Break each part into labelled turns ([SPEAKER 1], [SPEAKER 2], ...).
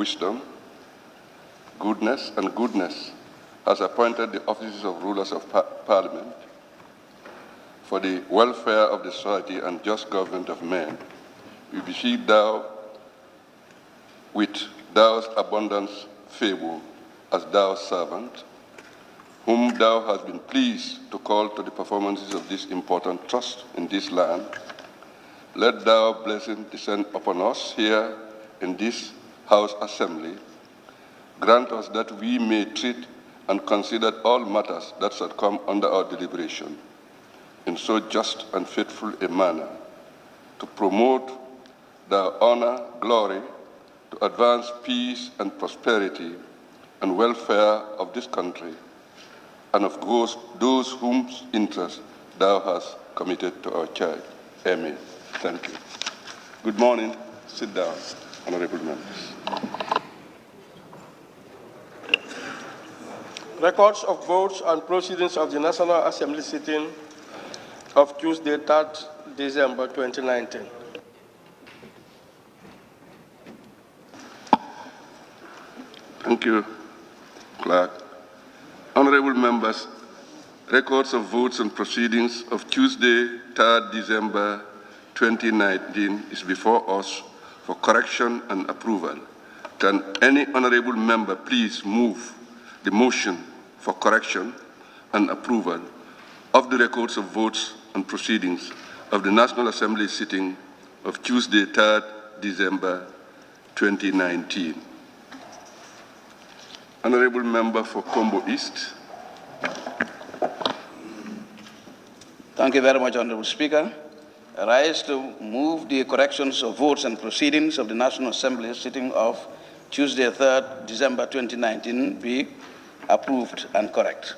[SPEAKER 1] wisdom, goodness, has appointed the offices of rulers of Parliament for the welfare of the society and just government of men. We beseech thou with thou's abundance favor as thou servant, whom thou hast been pleased to call to the performances of this important trust in this land. Let thou blessing descend upon us here in this House Assembly. Grant us that we may treat and consider all matters that shall come under our deliberation in so just and faithful a manner, to promote thy honor, glory, to advance peace and prosperity and welfare of this country and of those whose interest thou hast committed to our charge. Amen. Thank you. Good morning. Sit down, honorable members.
[SPEAKER 2] Records of votes and proceedings of the National Assembly sitting of Tuesday, 3rd December 2019.
[SPEAKER 1] Thank you, Clerk. Honorable members, records of votes and proceedings of Tuesday, 3rd December 2019 is before us for correction and approval. Can any honorable member please move the motion for correction and approval of the records of votes and proceedings of the National Assembly sitting of Tuesday, 3rd December 2019. Honorable Member for Combo East.
[SPEAKER 3] Thank you very much, Honorable Speaker. I rise to move the corrections of votes and proceedings of the National Assembly sitting of Tuesday, 3rd December 2019 be approved and correct.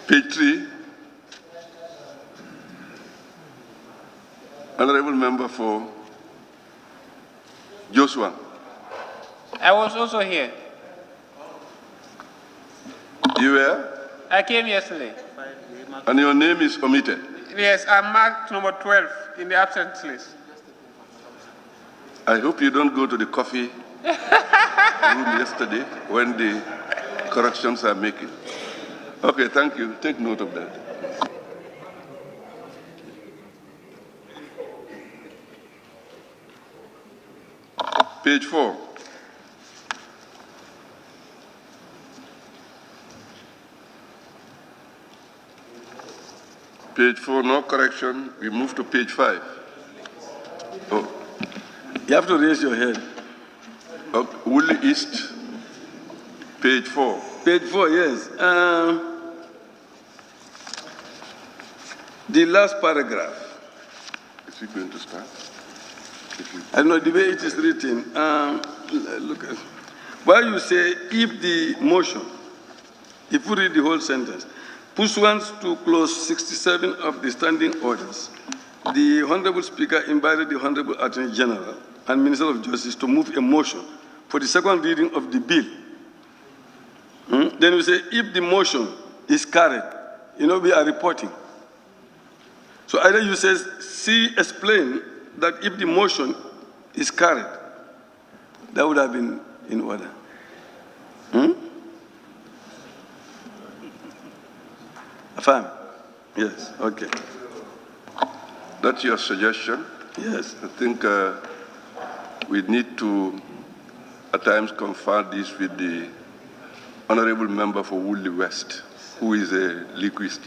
[SPEAKER 1] Page 3. Honorable Member for Joshua.
[SPEAKER 4] I was also here.
[SPEAKER 1] You were?
[SPEAKER 4] I came yesterday.
[SPEAKER 1] And your name is omitted?
[SPEAKER 4] Yes, I'm marked number 12 in the absence list.
[SPEAKER 1] I hope you don't go to the coffee room yesterday when the corrections are making. Okay, thank you. Take note of that. Page 4. Page 4, no correction. We move to page 5. Oh.
[SPEAKER 5] You have to raise your hand.
[SPEAKER 1] Woodley East, page 4.
[SPEAKER 5] Page 4, yes. The last paragraph.
[SPEAKER 1] Is he going to start?
[SPEAKER 5] I don't know the way it is written. Look at where you say, if the motion, if we read the whole sentence, pursuant to clause 67 of the standing orders, the Honorable Speaker invited the Honorable Attorney General and Minister of Justice to move a motion for the second reading of the bill. Then you say, if the motion is carried, we are reporting. So either you say, explain that if the motion is carried, that would have been in order. Affirm? Yes, okay.
[SPEAKER 1] That's your suggestion?
[SPEAKER 5] Yes.
[SPEAKER 1] I think we need to, at times, confer this with the Honorable Member for Woodley West, who is a linguist.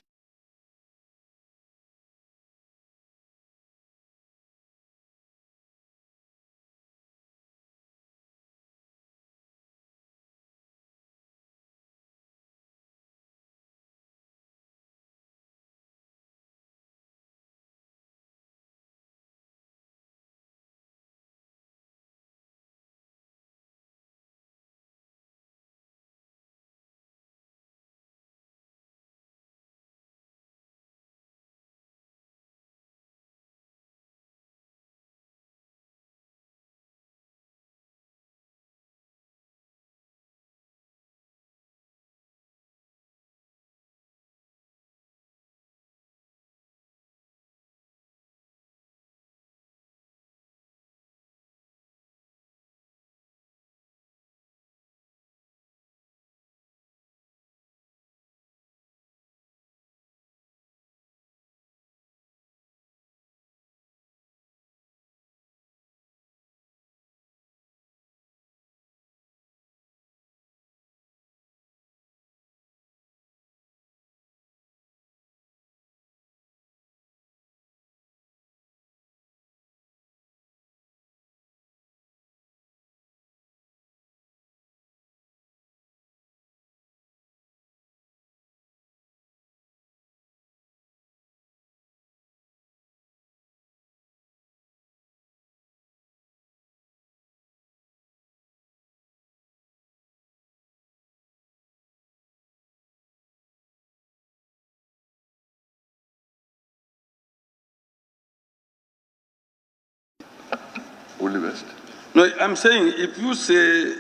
[SPEAKER 1] Woodley West.
[SPEAKER 5] No, I'm saying if you say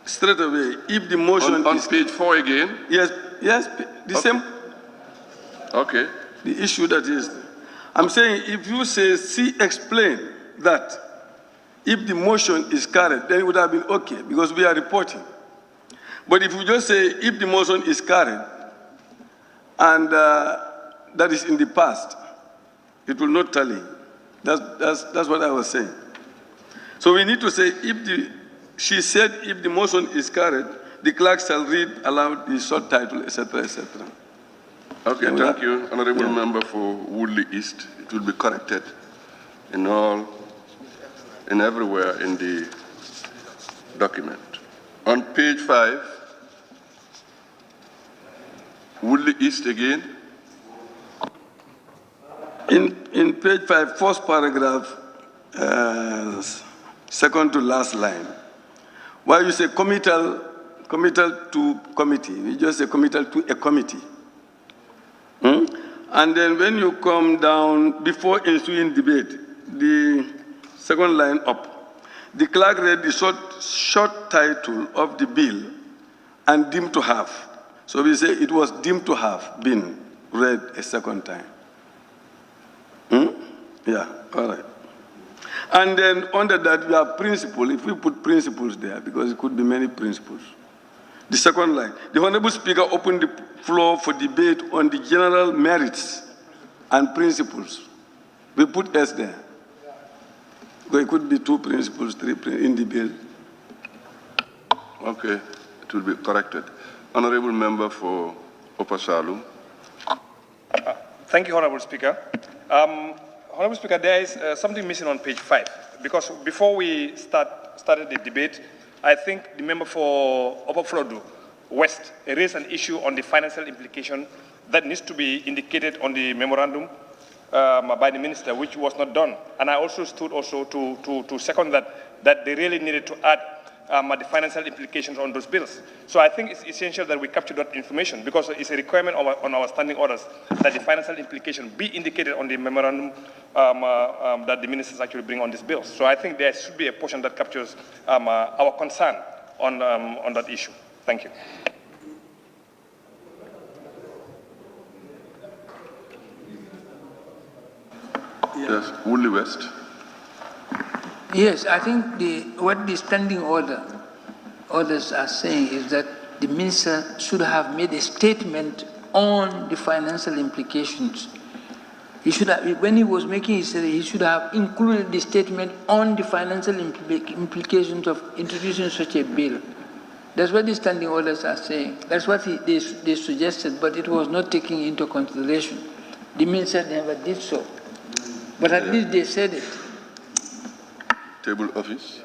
[SPEAKER 5] straight away, if the motion
[SPEAKER 1] on
[SPEAKER 5] is...
[SPEAKER 1] page 4 again?
[SPEAKER 5] Yes, the same...
[SPEAKER 1] Okay.
[SPEAKER 5] The issue that is... I'm saying if you say, explain that if the motion is carried, then it would have been okay, because we are reporting. But if you just say, if the motion is carried, and that is in the past, it will not tally. That's what I was saying. So we need to say, she said, if the motion is carried, the clerk shall read aloud the short title, etc., etc.
[SPEAKER 1] Okay, thank you, Honorable Member for Woodley East. It will be corrected everywhere in the document. On page 5, Woodley East again.
[SPEAKER 5] In page 5, first paragraph, second to last line, where you say committal to committee, you just say committal to a committee. And then when you come down, before ensuing debate, the second line up, the clerk read the short title of the bill and deemed to have. So we say it was deemed to have been read a second time. Yeah, all right. And then under that, we have principle. If we put principles there, because it could be many principles. The second line, the Honorable Speaker opened the floor for debate on the general merits and principles. We put S there. There could be 2 principles, 3 in the bill.
[SPEAKER 1] Okay, it will be corrected. Honorable Member for Upper Salum.
[SPEAKER 6] Thank you, Honorable Speaker. Honorable Speaker, there is something missing on page 5. because before we started the debate, I think the member for Overflow West raised an issue on the financial implication that needs to be indicated on the memorandum by the minister, which was not done. And I also stood to second that they really needed to add the financial implications on those bills. So I think it's essential that we capture that information, because it's a requirement on our standing orders that the financial implication be indicated on the memorandum that the ministers actually bring on these bills. So I think there should be a portion that captures our concern on that issue. Thank you.
[SPEAKER 1] Yes, Woolly West.
[SPEAKER 7] Yes, I think what the standing orders are saying is that the minister should have made a statement on the financial implications. He should have, when he was making his study, he should have included the statement on the financial implications of introducing such a bill. That's what the standing orders are saying. That's what they suggested, but it was not taken into consideration. The minister never did so. But at least they said it.
[SPEAKER 1] Table office.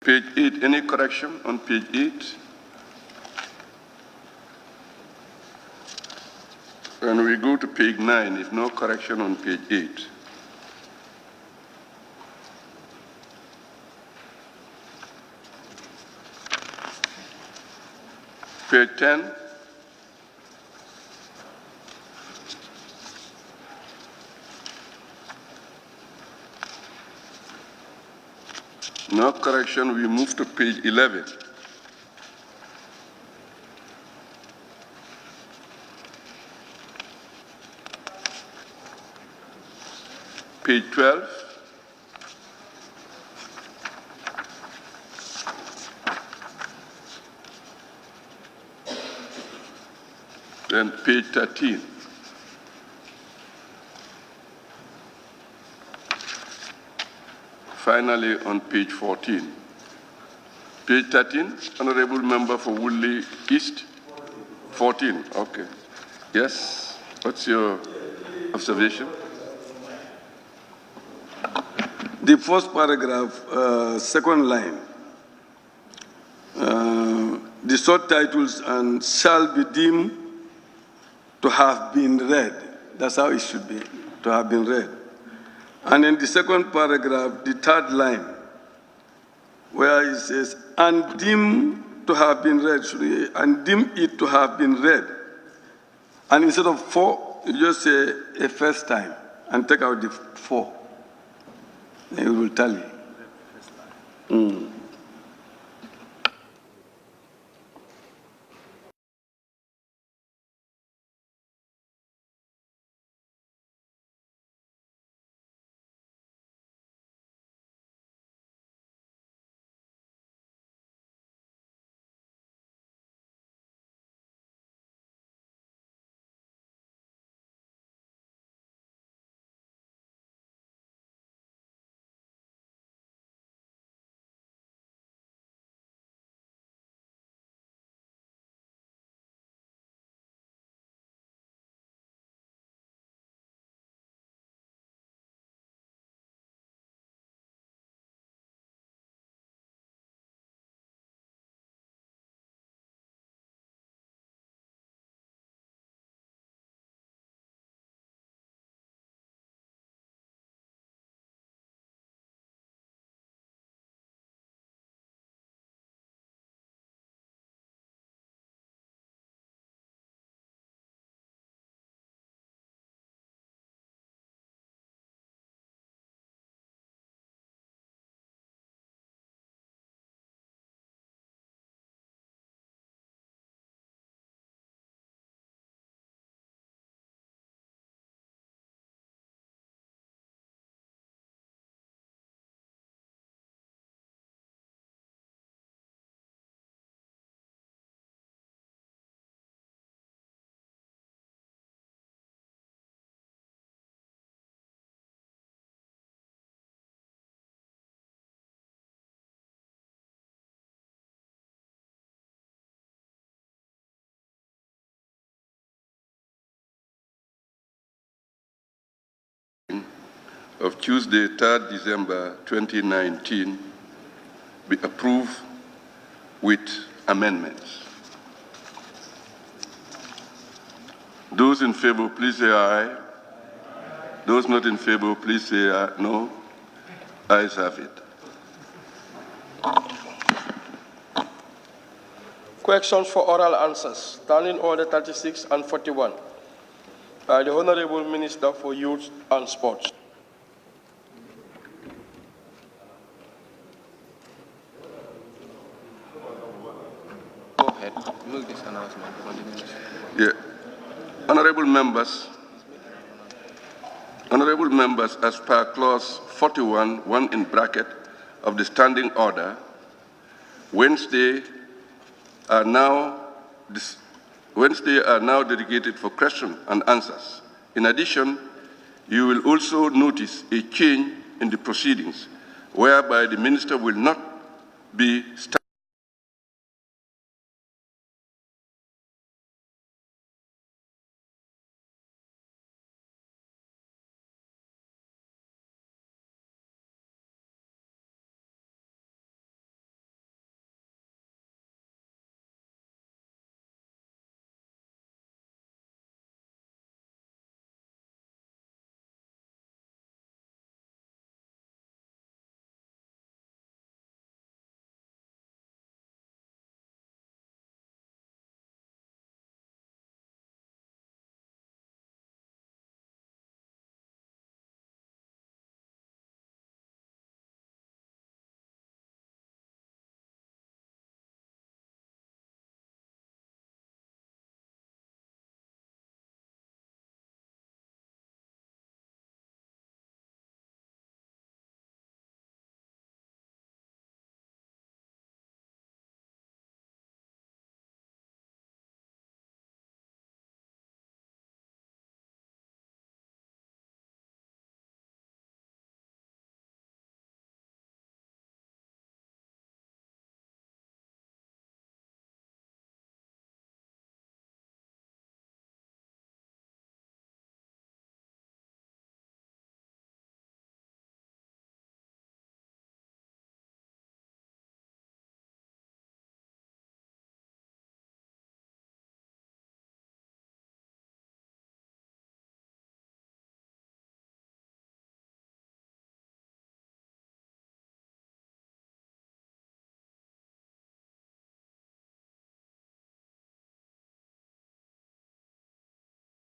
[SPEAKER 1] Page 8, any correction on page 8? And we go to page 9, if no correction on page 8. Page 10. No correction, we move to page 11. Page 12. Then page 13. Finally, on page 14. Page 13, Honorable Member for Woodley East. 14, okay. Yes, what's your observation?
[SPEAKER 5] The first paragraph, second line, the subtitles and shall be deemed to have been read. That's how it should be, to have been read. And in the second paragraph, the third line, where it says, and deem to have been read, and deem it to have been read. And instead of 4, you just say a first time and take out the 4. Then it will tally.
[SPEAKER 1] of Tuesday, 3rd December 2019 be approved with amendments. Those in favor, please say aye. Those not in favor, please say no. Ayes have it.
[SPEAKER 2] Questions for oral answers. Standing Order 36 and 41. The Honorable Minister for Youth and Sports.
[SPEAKER 8] Go ahead. Move this announcement.
[SPEAKER 1] Yeah. Honorable members, as per clause 41, 1 in bracket of the standing order, Wednesday are now dedicated for question and answers. In addition, you will also notice a change in the proceedings, whereby the minister will not be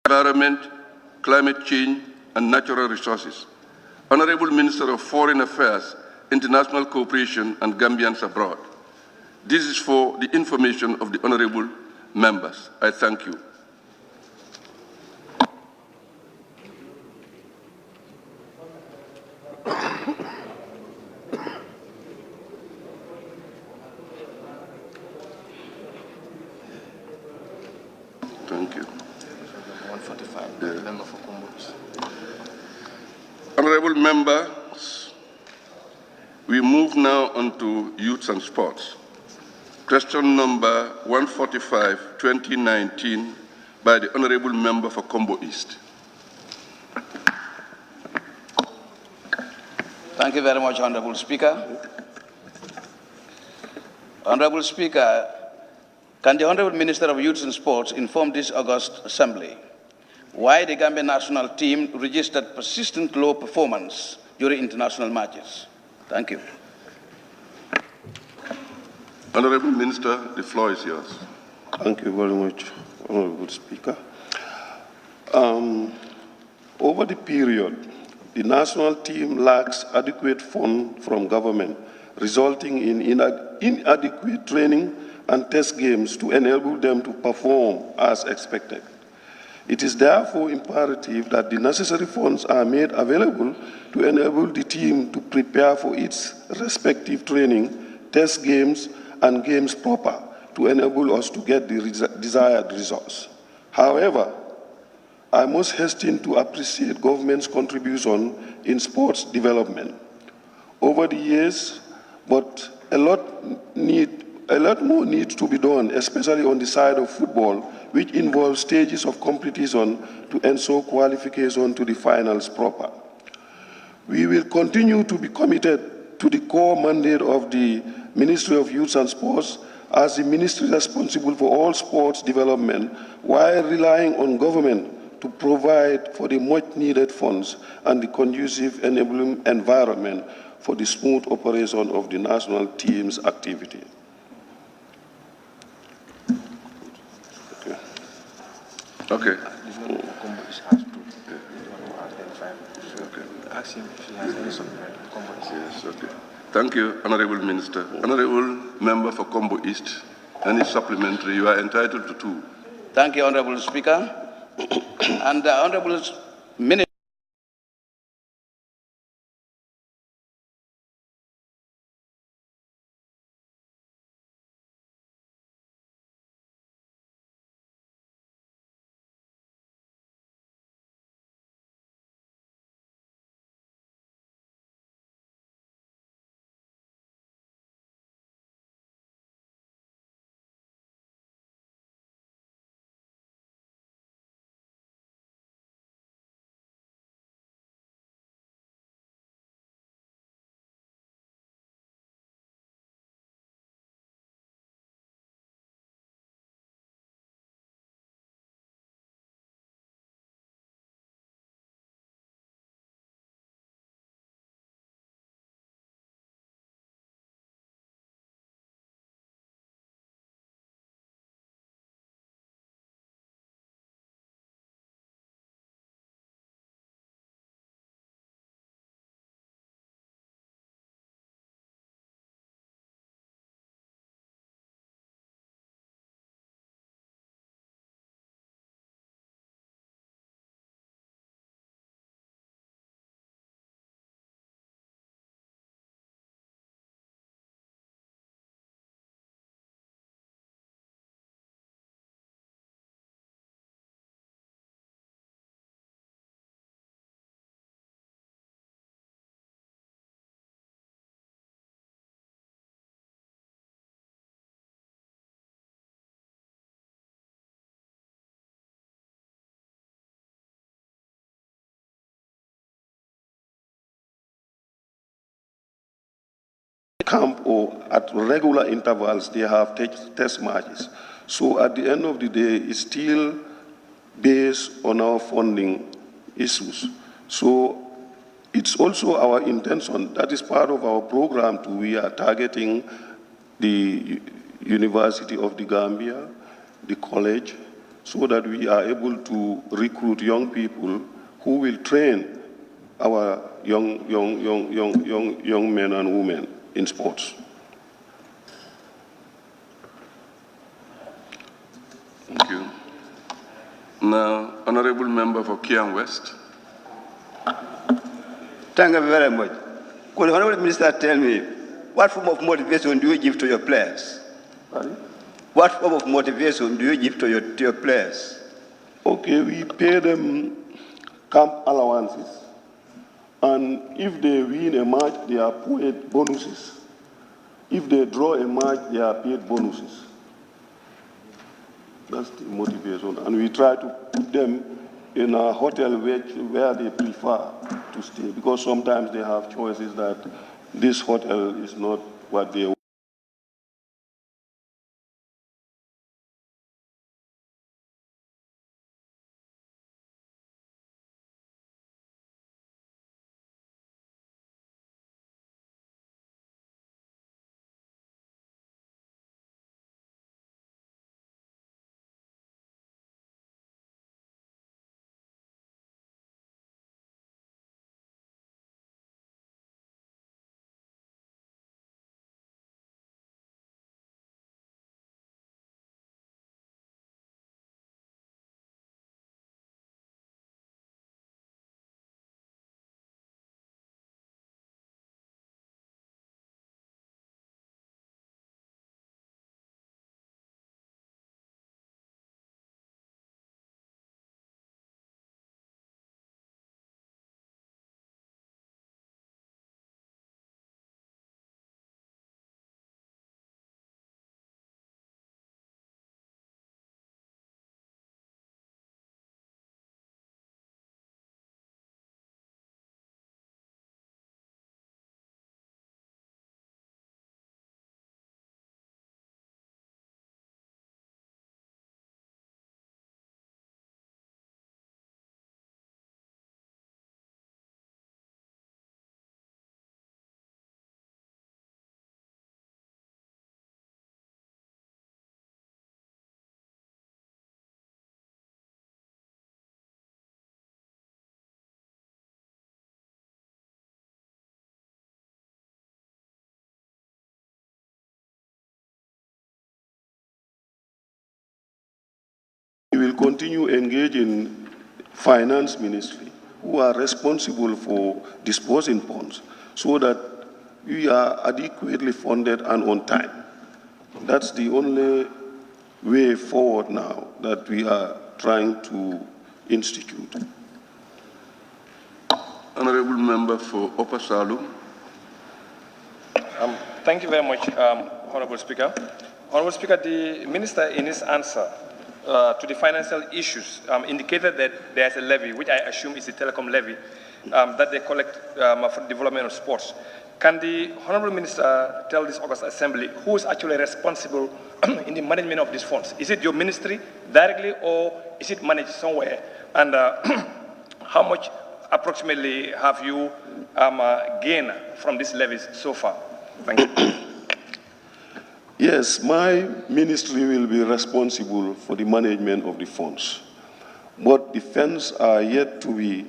[SPEAKER 1] Environment, Climate Change, and Natural Resources. Honorable Minister of Foreign Affairs, International Cooperation, and Gambians Abroad. This is for the information of the honorable members. I thank you. Thank you.
[SPEAKER 8] 145.
[SPEAKER 1] Yeah.
[SPEAKER 8] Member for Combos.
[SPEAKER 1] Honorable members, we move now on to youth and sports. Question number 145, 2019, by the honorable member for Combo East.
[SPEAKER 3] Thank you very much, Honorable Speaker. Honorable Speaker, can the Honorable Minister of Youth and Sports inform this August Assembly why the Gambian national team registered persistent low performance during international matches? Thank you.
[SPEAKER 1] Honorable Minister, the floor is yours.
[SPEAKER 9] Thank you very much, Honorable Speaker. Over the period, the national team lacks adequate funds from government, resulting in inadequate training and test games to enable them to perform as expected. It is therefore imperative that the necessary funds are made available to enable the team to prepare for its respective training, test games, and games proper to enable us to get the desired results. However, I must hasten to appreciate government's contribution in sports development over the years, but a lot more needs to be done, especially on the side of football, which involves stages of competition to ensure qualification to the finals proper. We will continue to be committed to the core mandate of the Ministry of Youth and Sports as the ministry responsible for all sports development, while relying on government to provide for the much-needed funds and the conducive enabling environment for the smooth operation of the national team's activity.
[SPEAKER 1] Okay.
[SPEAKER 8] Ask him if he has any supplementary combo.
[SPEAKER 1] Yes, okay. Thank you, Honorable Minister. Honorable Member for Combo East, any supplementary? You are entitled to 2.
[SPEAKER 3] Thank you, Honorable Speaker. And Honorable Minister,
[SPEAKER 9] camp or at regular intervals, they have test matches. So at the end of the day, it's still based on our funding issues. So it's also our intention, that is part of our program too. We are targeting the University of the Gambia, the college, so that we are able to recruit young people who will train our young men and women in sports.
[SPEAKER 1] Thank you. Now, Honorable Member for Kiang West.
[SPEAKER 10] Thank you very much. Could the Honorable Minister tell me, what form of motivation do you give to your players?
[SPEAKER 9] Pardon?
[SPEAKER 10] What form of motivation do you give to your players?
[SPEAKER 9] Okay, we pay them camp allowances. And if they win a match, they are paid bonuses. If they draw a match, they are paid bonuses. That's the motivation. And we try to put them in a hotel where they prefer to stay, because sometimes they have choices that this hotel is not what they want. We will continue engage in finance ministry, who are responsible for disposing funds, so that we are adequately funded and on time. That's the only way forward now that we are trying to institute.
[SPEAKER 1] Honorable Member for Upper Salum.
[SPEAKER 6] Thank you very much, Honorable Speaker. Honorable Speaker, the Minister in his answer to the financial issues indicated that there's a levy, which I assume is the telecom levy, that they collect for the development of sports. Can the Honorable Minister tell this August Assembly who is actually responsible in the management of these funds? Is it your ministry directly, or is it managed somewhere? And how much approximately have you gained from these levies so far? Thank you.
[SPEAKER 9] Yes, my ministry will be responsible for the management of the funds, but the funds are yet to be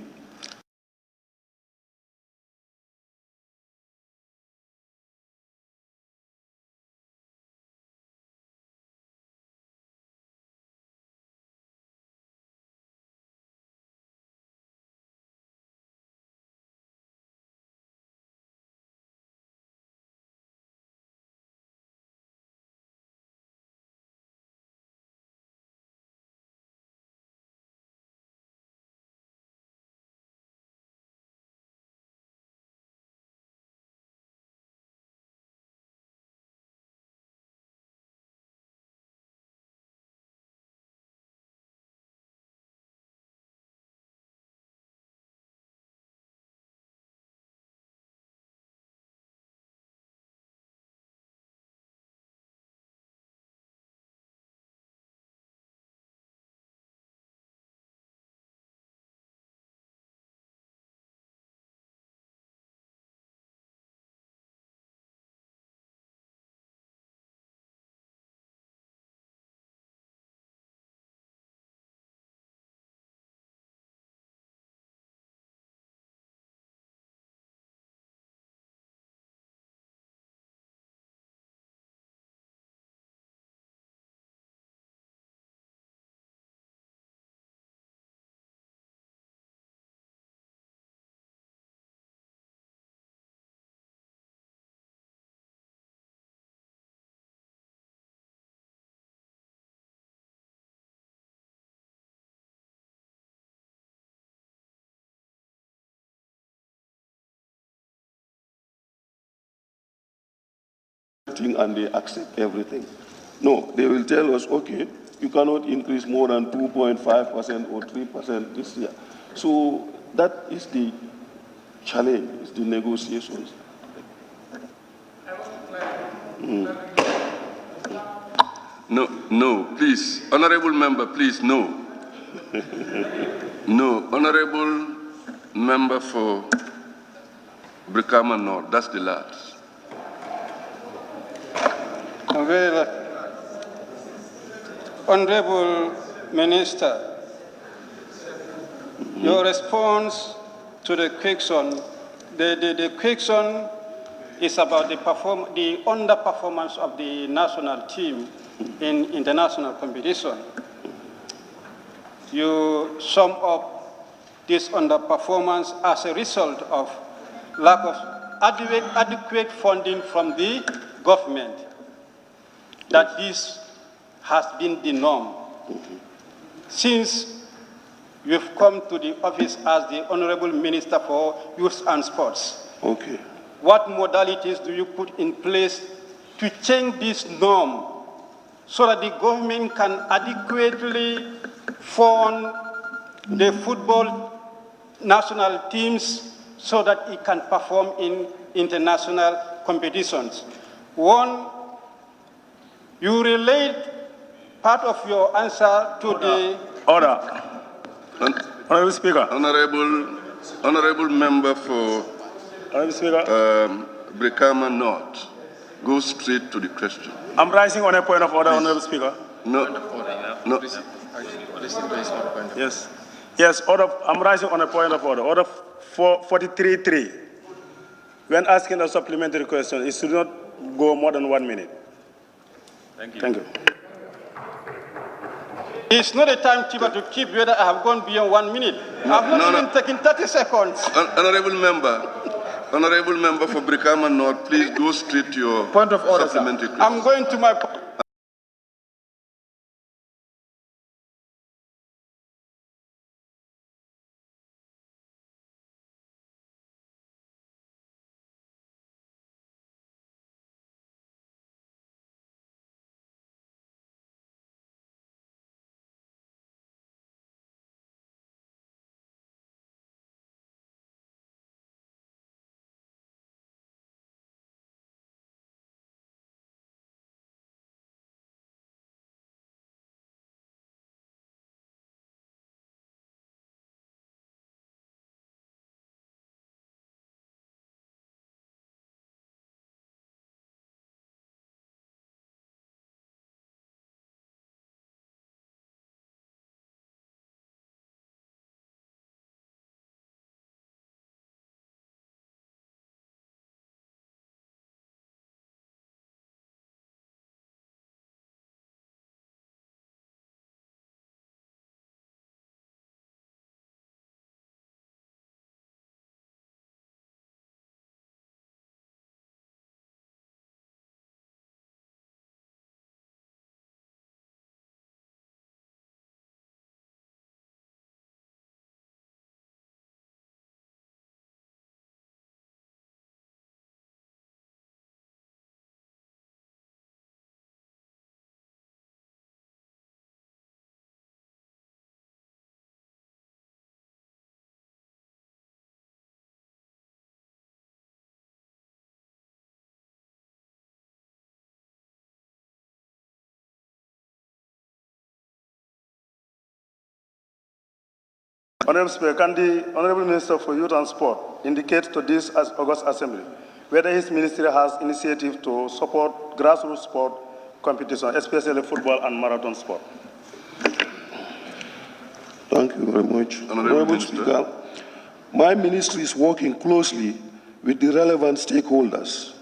[SPEAKER 9] and they accept everything. No, they will tell us, okay, you cannot increase more than 2.5% or 3% this year. So that is the challenge, is the negotiations.
[SPEAKER 1] No, please. Honorable Member, please, no. No. Honorable Member for Brikama North, that's the last.
[SPEAKER 11] Honorable Minister, your response to the question, the question is about the underperformance of the national team in international competition. You sum up this underperformance as a result of lack of adequate funding from the government, that this has been the norm. Since you've come to the office as the Honorable Minister for Youth and Sports,
[SPEAKER 9] okay,
[SPEAKER 11] what modalities do you put in place to change this norm so that the government can adequately fund the football national teams so that it can perform in international competitions? One, you relate part of your answer to the...
[SPEAKER 12] Order. Honorable Speaker.
[SPEAKER 1] Honorable Member for Brikama North, go straight to the question.
[SPEAKER 12] I'm rising on a point of order, Honorable Speaker.
[SPEAKER 1] No.
[SPEAKER 12] Yes, order. I'm rising on a point of order. Order 43.3. When asking a supplementary question, it should not go more than 1 minute.
[SPEAKER 6] Thank you.
[SPEAKER 12] Thank you.
[SPEAKER 11] It's not a timekeeper to keep whether I have gone beyond 1 minute. I've not even taken 30 seconds.
[SPEAKER 1] Honorable member for Brikama North, please go straight to your
[SPEAKER 11] point of order,
[SPEAKER 1] supplementary question.
[SPEAKER 11] I'm going to my
[SPEAKER 12] Honorable Speaker, can the Honorable Minister for Youth and Sport indicate to this August Assembly whether his ministry has initiative to support grassroots sport competition, especially football and marathon sport?
[SPEAKER 9] Thank you very much. Honorable Speaker, my ministry is working closely with the relevant stakeholders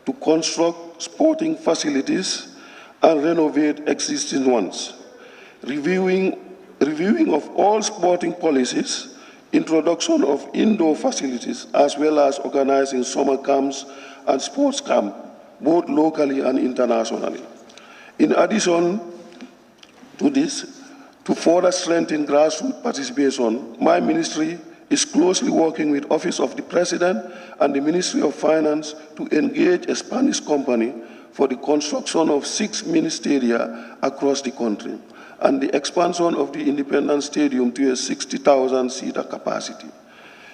[SPEAKER 9] to construct sporting facilities and renovate existing ones, reviewing of all sporting policies, introduction of indoor facilities, as well as organizing summer camps and sports camps, both locally and internationally. In addition to this, to further strengthen grassroots participation, my ministry is closely working with Office of the President and the Ministry of Finance to engage a Spanish company for the construction of 6 mini stadia across the country and the expansion of the Independence Stadium to a 60,000-seater capacity.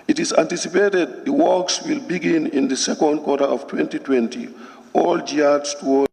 [SPEAKER 9] It is anticipated the works will begin in the second quarter of 2020, all geared towards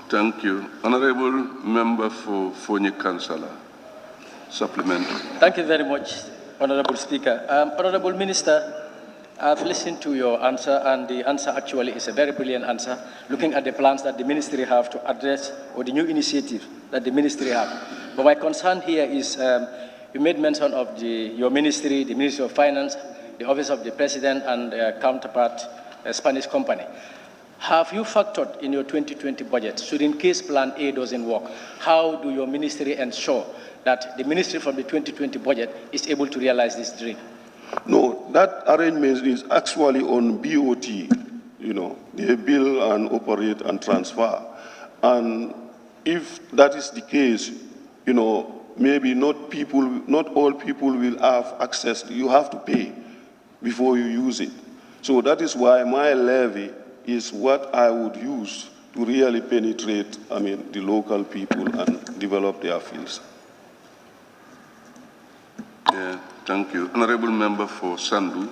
[SPEAKER 1] Thank you. Honorable Member for Fonyi Councillor. Supplementary.
[SPEAKER 13] Thank you very much, Honorable Speaker. Honorable Minister, I've listened to your answer, and the answer actually is a very brilliant answer, looking at the plans that the ministry have to address, or the new initiative that the ministry have. But my concern here is, you made mention of your ministry, the Ministry of Finance, the Office of the President, and counterpart, a Spanish company. Have you factored in your 2020 budget, should in case Plan A doesn't work, how do your ministry ensure that the ministry from the 2020 budget is able to realize this dream?
[SPEAKER 9] No, that arrangement is actually on BOT, they bill and operate and transfer. And if that is the case, maybe not all people will have access. You have to pay before you use it. So that is why my levy is what I would use to really penetrate, the local people and develop their fields.
[SPEAKER 1] Yeah, thank you. Honorable Member for Sandu.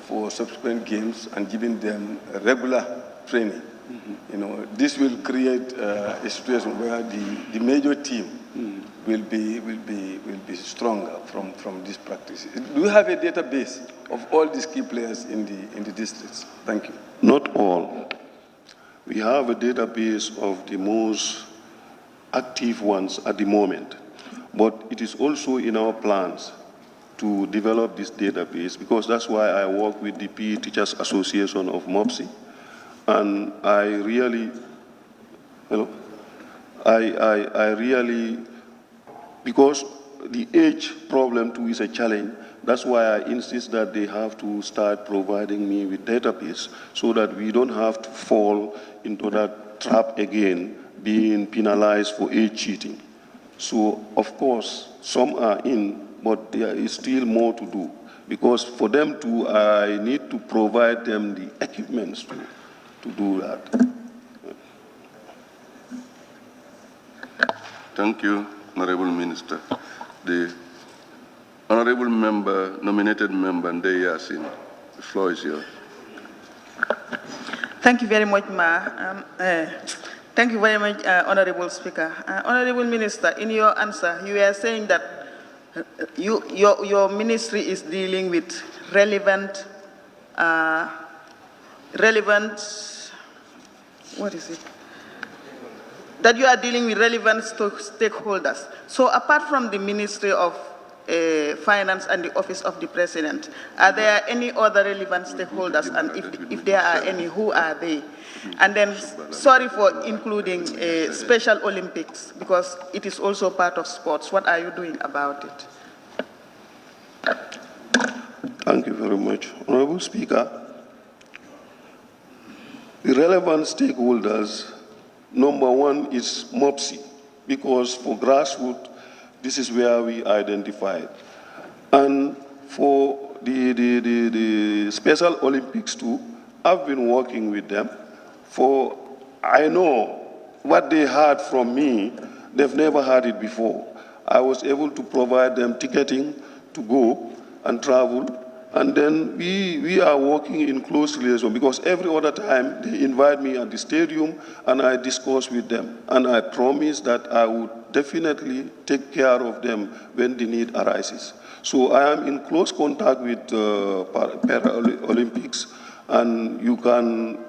[SPEAKER 5] For subsequent games and giving them regular training. This will create a situation where the major team will be stronger from this practice. Do you have a database of all these key players in the districts? Thank you.
[SPEAKER 9] Not all. We have a database of the most active ones at the moment, but it is also in our plans to develop this database, because that's why I work with the PE Teachers Association of MOPSI, and I really, because the age problem too is a challenge, that's why I insist that they have to start providing me with database so that we don't have to fall into that trap again, being penalized for age cheating. So, of course, some are in, but there is still more to do, because for them to, I need to provide them the equipments to do that.
[SPEAKER 1] Thank you, Honorable Minister. The Honorable Member, nominated Member Ndeye Yasin, the floor is yours.
[SPEAKER 14] Thank you very much, Thank you very much, Honorable Speaker. Honorable Minister, in your answer, you were saying that your ministry is dealing with relevant, what is it? That you are dealing with relevant stakeholders. So apart from the Ministry of Finance and the Office of the President, are there any other relevant stakeholders? And if there are any, who are they? And then, sorry for including Special Olympics, because it is also part of sports. What are you doing about it?
[SPEAKER 9] Thank you very much. Honorable Speaker, the relevant stakeholders, number one is MOPSI, because for grassroots, this is where we identified. And for the Special Olympics too, I've been working with them. For I know what they had from me, they've never had it before. I was able to provide them ticketing to go and travel. And then we are working in close relation because every other time they invite me at the stadium and I discuss with them. And I promise that I would definitely take care of them when the need arises. So I am in close contact with Paralympics, and you can,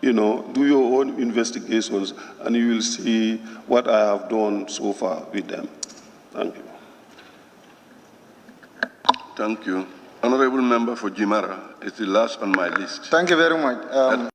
[SPEAKER 9] do your own investigations and you will see what I have done so far with them. Thank you.
[SPEAKER 1] Thank you. Honorable Member for Jimara is the last on my list.
[SPEAKER 15] Thank you very much.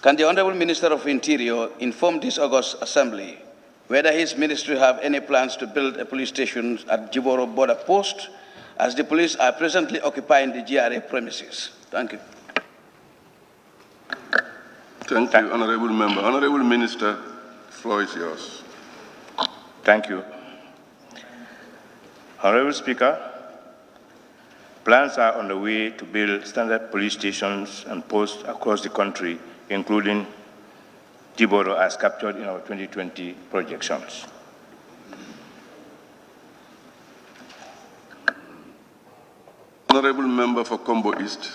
[SPEAKER 3] Can the Honorable Minister of Interior inform this August Assembly whether his ministry have any plans to build a police station at Jiboro border post, as the police are presently occupying the GRA premises? Thank you.
[SPEAKER 1] Thank you, Honorable Member. Honorable Minister, the floor is yours.
[SPEAKER 16] Thank you. Honorable Speaker, plans are on the way to build standard police stations and posts across the country, including Diboro, as captured in our 2020 projections.
[SPEAKER 1] Honorable Member for Combo East.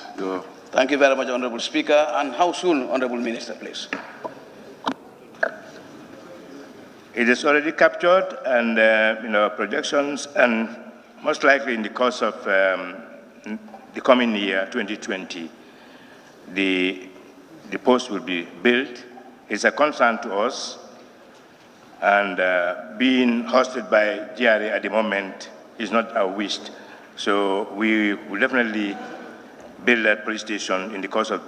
[SPEAKER 3] Thank you very much, Honorable Speaker. And how soon, Honorable Minister, please?
[SPEAKER 16] It is already captured and in our projections, and most likely in the course of the coming year, 2020, the post will be built. It's a concern to us, and being hosted by GRA at the moment is not our wish. So we will definitely build that police station in the course of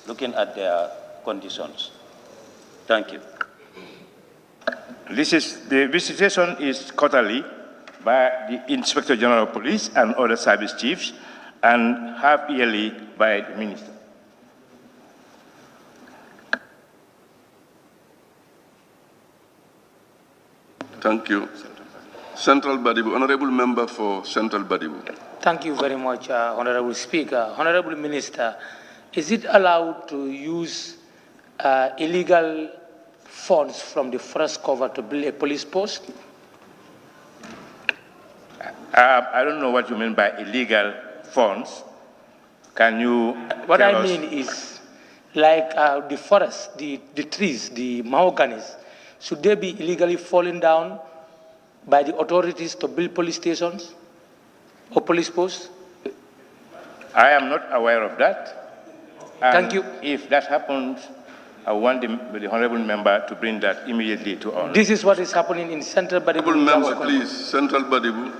[SPEAKER 15] looking at their conditions. Thank you.
[SPEAKER 16] The visitation is quarterly by the Inspector General of Police and other service chiefs, and half yearly by the Minister.
[SPEAKER 1] Thank you. Central Badibu, Honorable Member for Central Badibu.
[SPEAKER 17] Thank you very much, Honorable Speaker. Honorable Minister, is it allowed to use illegal funds from the forest cover to build a police post?
[SPEAKER 16] I don't know what you mean by illegal funds. Can you
[SPEAKER 17] What
[SPEAKER 16] tell
[SPEAKER 17] I
[SPEAKER 16] us?
[SPEAKER 17] mean is, like the forest, the trees, the mahoganies, should they be illegally falling down by the authorities to build police stations or police posts?
[SPEAKER 16] I am not aware of that. And
[SPEAKER 17] Thank you.
[SPEAKER 16] If that happens, I want the honorable member to bring that immediately to honor.
[SPEAKER 17] This is what is happening in Central Badibu.
[SPEAKER 1] Honorable Member, please, Central Badibu,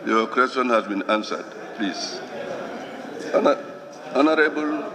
[SPEAKER 1] your question has been answered. Please. Honorable.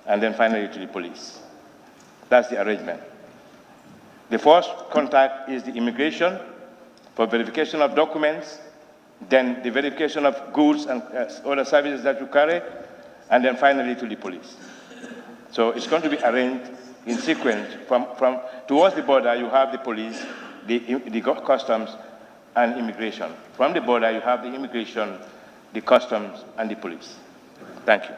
[SPEAKER 16] And then finally to the police. That's the arrangement. The first contact is the immigration for verification of documents, then the verification of goods and other services that you carry, and then finally to the police. So it's going to be arranged in sequence. From towards the border, you have the police, the customs, and immigration. From the border, you have the immigration, the customs, and the police. Thank you.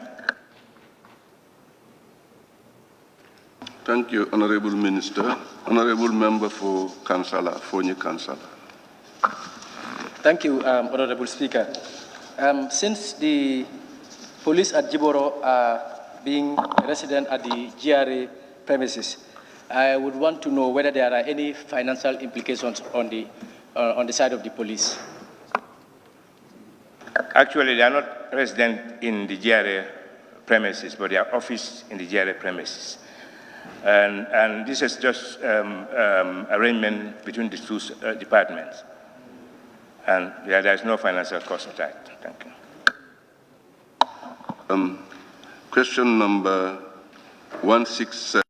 [SPEAKER 1] Thank you, Honorable Minister. Honorable Member for Kansala, Fonyi Kansala.
[SPEAKER 13] Thank you, Honorable Speaker. Since the police at Jiboro are being resident at the GRA premises, I would want to know whether there are any financial implications on the side of the police.
[SPEAKER 16] Actually, they are not resident in the GRA premises, but they are office in the GRA premises. And this is just arrangement between the two departments. And yeah, there is no financial cost attached. Thank you.
[SPEAKER 1] Question number 167.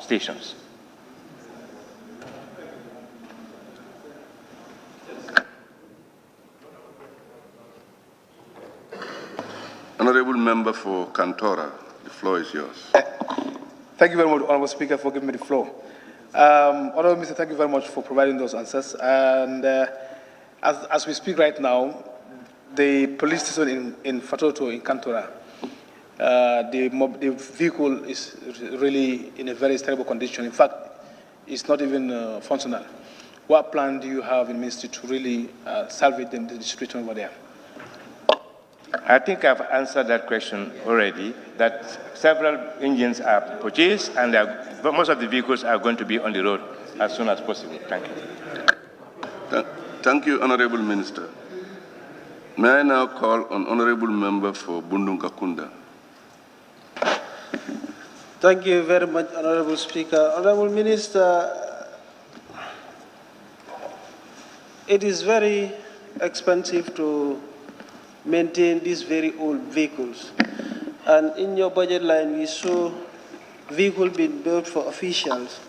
[SPEAKER 16] stations.
[SPEAKER 1] Honorable Member for Kantora, the floor is yours.
[SPEAKER 18] Thank you very much, Honorable Speaker, for giving me the floor. Honorable Minister, thank you very much for providing those answers. And as we speak right now, the police station in Fatou in Kantora, the vehicle is really in a very terrible condition. In fact, it's not even functional. What plan do you have in ministry to really salvage the situation over there?
[SPEAKER 16] I think I've answered that question already, that several engines are purchased and most of the vehicles are going to be on the road as soon as possible. Thank you.
[SPEAKER 1] Thank you, Honorable Minister. May I now call on Honorable Member for Bundunga Kunda.
[SPEAKER 19] Thank you very much, Honorable Speaker. Honorable Minister, it is very expensive to maintain these very old vehicles. And in your budget line, we saw vehicles being built for officials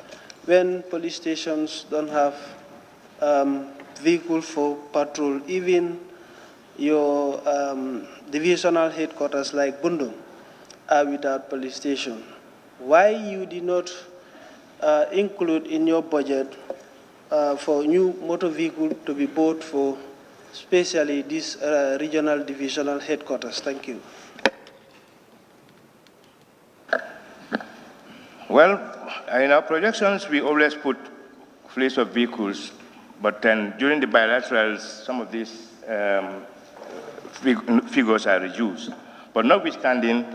[SPEAKER 19] when police stations don't have vehicle for patrol. Even your divisional headquarters like Bundung are without police station. Why you did not include in your budget for new motor vehicle to be bought for especially this regional divisional headquarters? Thank you.
[SPEAKER 16] Well, in our projections, we always put fleets of vehicles, but then during the bilaterals, some of these figures are reduced. But notwithstanding,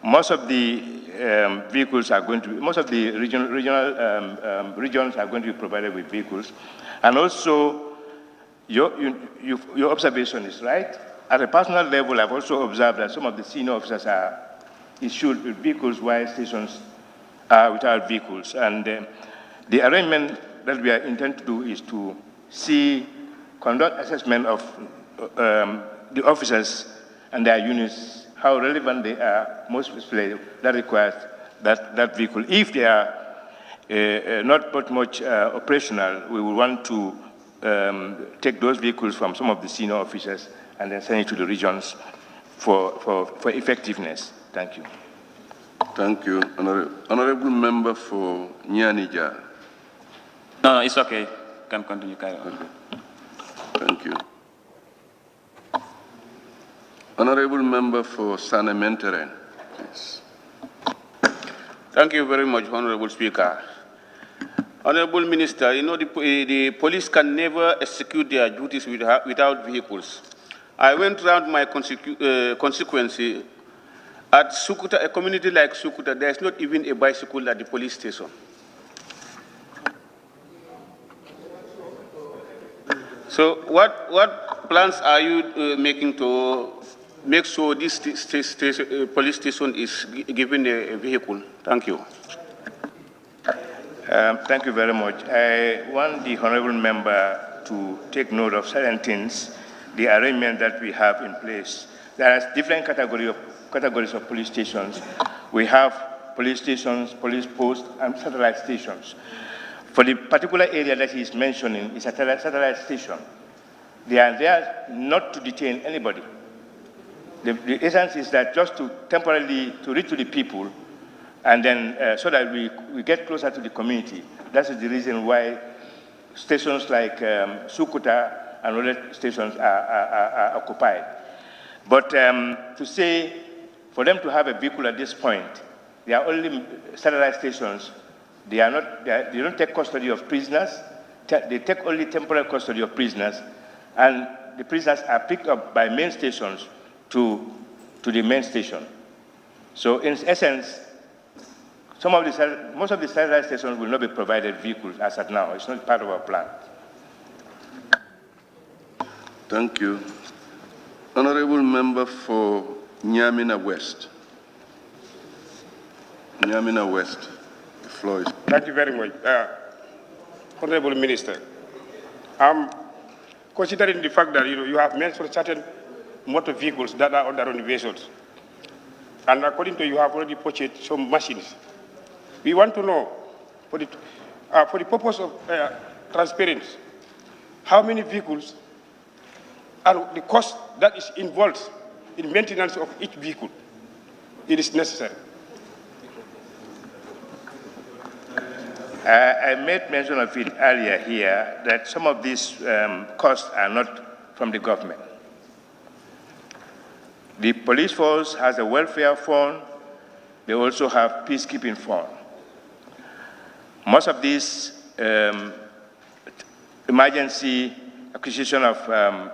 [SPEAKER 16] most of the vehicles are going to be, most of the regions are going to be provided with vehicles. And also, your observation is right. At a personal level, I've also observed that some of the senior officers are issued with vehicles while stations are without vehicles. And the arrangement that we are intending to do is to conduct assessment of the officers and their units, how relevant they are, most especially that requires that vehicle. If they are not much operational, we will want to take those vehicles from some of the senior officers and then send it to the regions for effectiveness. Thank you.
[SPEAKER 1] Thank you. Honorable Member for Nyanija.
[SPEAKER 20] No, it's okay. Can continue, carry on.
[SPEAKER 1] Okay. Thank you. Honorable Member for Sanementeren, please.
[SPEAKER 21] Thank you very much, Honorable Speaker. Honorable Minister, you know the police can never execute their duties without vehicles. I went around my constituency. At Sukuta, a community like Sukuta, there is not even a bicycle at the police station. So what plans are you making to make sure this police station is given a vehicle? Thank you.
[SPEAKER 16] Thank you very much. I want the honorable member to take note of certain things, the arrangement that we have in place. There are different categories of police stations. We have police stations, police posts, and satellite stations. For the particular area that he is mentioning, is a satellite station. They are there not to detain anybody. The essence is that just to temporarily to reach to the people, and then so that we get closer to the community. That is the reason why stations like Sukuta and other stations are occupied. But to say, for them to have a vehicle at this point, they are only satellite stations. They don't take custody of prisoners. They take only temporary custody of prisoners, and the prisoners are picked up by main stations to the main station. So in essence, most of the satellite stations will not be provided vehicles as at now. It's not part of our plan.
[SPEAKER 1] Thank you. Honorable Member for Nyamina West. Nyamina West, the floor is...
[SPEAKER 22] Thank you very much. Honorable Minister, considering the fact that you have mentioned certain motor vehicles that are under renovations, and according to you have already purchased some machines We want to know, for the purpose of transparency, how many vehicles and the cost that is involved in maintenance of each vehicle. It is necessary.
[SPEAKER 16] I made mention of it earlier here that some of these costs are not from the government. The police force has a welfare fund. They also have peacekeeping fund. Most of these emergency acquisition of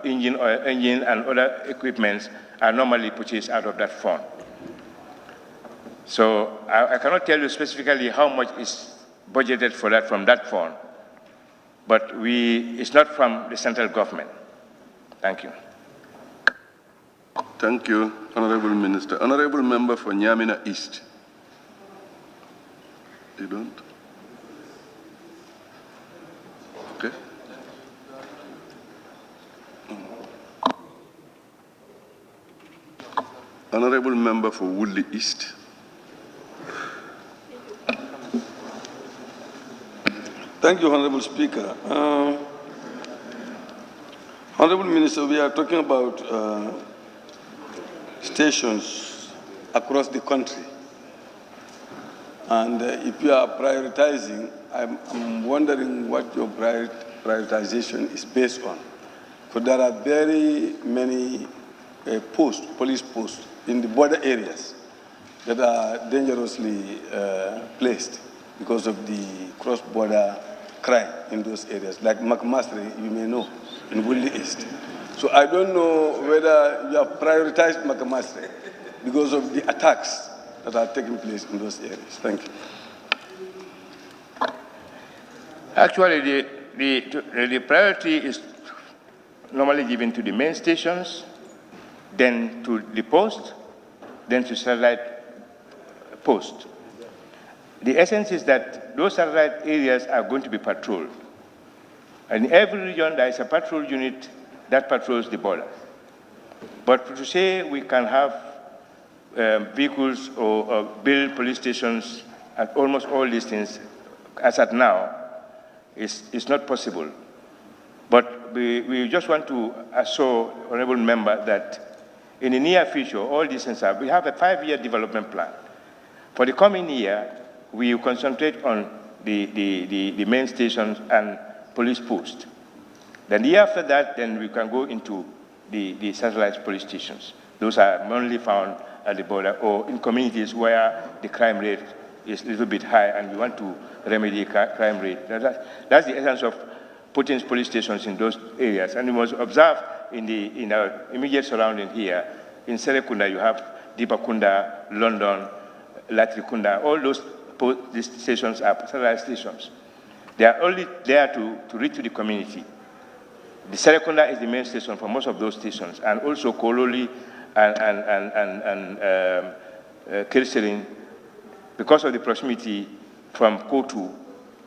[SPEAKER 16] engine and other equipments are normally purchased out of that fund. So I cannot tell you specifically how much is budgeted for that from that fund, but it's not from the central government. Thank you.
[SPEAKER 1] Thank you, Honorable Minister. Honorable Member for Nyamina East. You don't? Okay. Honorable Member for Woodley East.
[SPEAKER 5] Thank you, Honorable Speaker. Honorable Minister, we are talking about stations across the country. And if you are prioritizing, I'm wondering what your prioritization is based on. So there are very many police posts in the border areas that are dangerously placed because of the cross-border crime in those areas, like McMaster, you may know, in Woodley East. So I don't know whether you have prioritized McMaster because of the attacks that are taking place in those areas. Thank you.
[SPEAKER 16] Actually, the priority is normally given to the main stations, then to the post, then to satellite post. The essence is that those satellite areas are going to be patrolled. And in every region, there is a patrol unit that patrols the border. But to say we can have vehicles or build police stations at almost all these things, as at now, is not possible. But we just want to assure Honorable Member that in the near future, all these things we have a 5-year development plan. For the coming year, we will concentrate on the main stations and police posts. Then the year after that, then we can go into the satellite police stations. Those are mainly found at the border or in communities where the crime rate is a little bit high and we want to remedy crime rate. That's the essence of putting police stations in those areas. And we must observe in our immediate surrounding here, in Serekunda you have Dibakunda, London, Latrikunda, all those stations are satellite stations. They are only there to reach to the community. The Serekunda is the main station for most of those stations, and also Kololi and Kirsirin, because of the proximity from Kotu.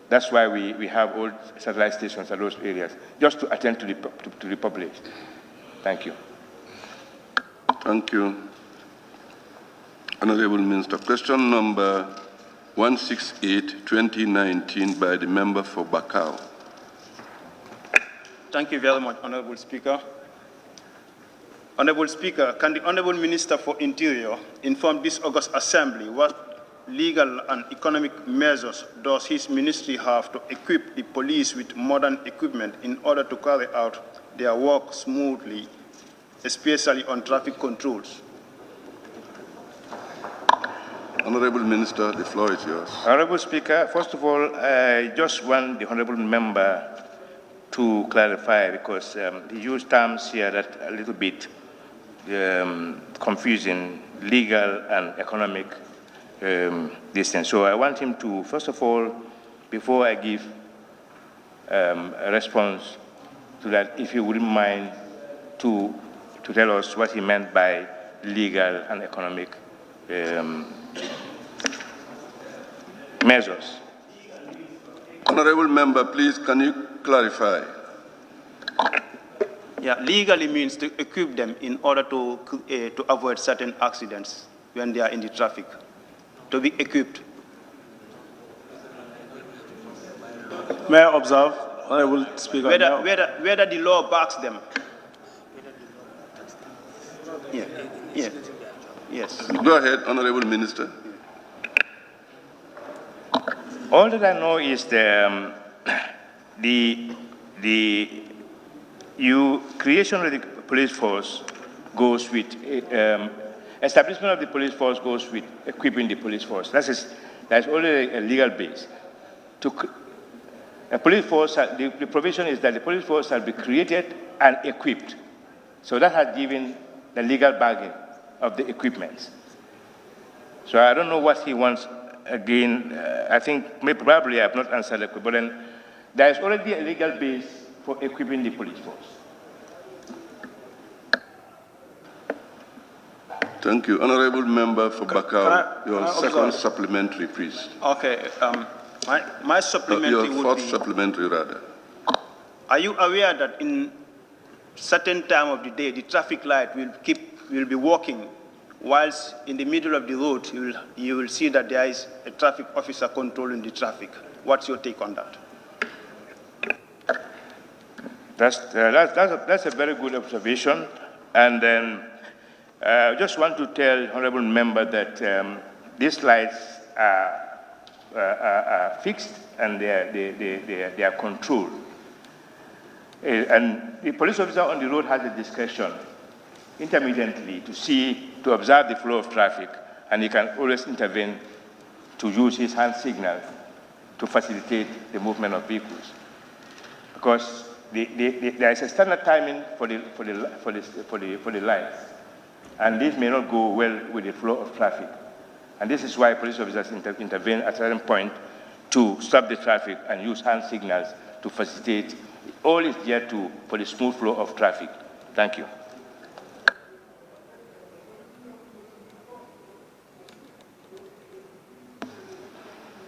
[SPEAKER 16] That's why we have all satellite stations at those areas, just to attend to the public. Thank you.
[SPEAKER 1] Thank you, Honorable Minister. Question number 168, 2019, by the member for Bakau.
[SPEAKER 4] Thank you very much, Honorable Speaker. Honorable Speaker, can the Honorable Minister for Interior inform this August Assembly what legal and economic measures does his ministry have to equip the police with modern equipment in order to carry out their work smoothly, especially on traffic controls?
[SPEAKER 1] Honorable Minister, the floor is yours.
[SPEAKER 16] Honorable Speaker, first of all, I just want the Honorable Member to clarify, because he used terms here that are a little bit confusing, legal and economic distance. So I want him to, first of all, before I give a response to that, if he wouldn't mind to tell us what he meant by legal and economic measures.
[SPEAKER 1] Honorable Member, please, can you clarify?
[SPEAKER 4] Yeah, legally means to equip them in order to avoid certain accidents when they are in the traffic, to be equipped.
[SPEAKER 12] May I observe, Honorable Speaker?
[SPEAKER 4] Whether the law backs them. Yeah. Yeah. Yes.
[SPEAKER 1] Go ahead, Honorable Minister.
[SPEAKER 16] All that I know is the creation of the police force goes with establishment of the police force goes with equipping the police force. That's already a legal base. A police force, the provision is that the police force shall be created and equipped. So that has given the legal bargain of the equipment. So I don't know what he wants again. I think probably I have not answered the question, but then there is already a legal base for equipping the police force.
[SPEAKER 1] Thank you. Honorable Member for Bakau, your second supplementary, please.
[SPEAKER 4] Okay. My supplementary
[SPEAKER 1] your fourth supplementary, rather.
[SPEAKER 4] Are you aware that in certain time of the day, the traffic light will be working, whilst in the middle of the road, you will see that there is a traffic officer controlling the traffic? What's your take on that?
[SPEAKER 16] That's a very good observation. And then I just want to tell honorable member that these lights are fixed and they are controlled. And the police officer on the road has a discretion intermittently to observe the flow of traffic, and he can always intervene to use his hand signal to facilitate the movement of vehicles. Because there is a standard timing for the lights, and this may not go well with the flow of traffic. And this is why police officers intervene at a certain point to stop the traffic and use hand signals to facilitate. All is geared for the smooth flow of traffic. Thank you.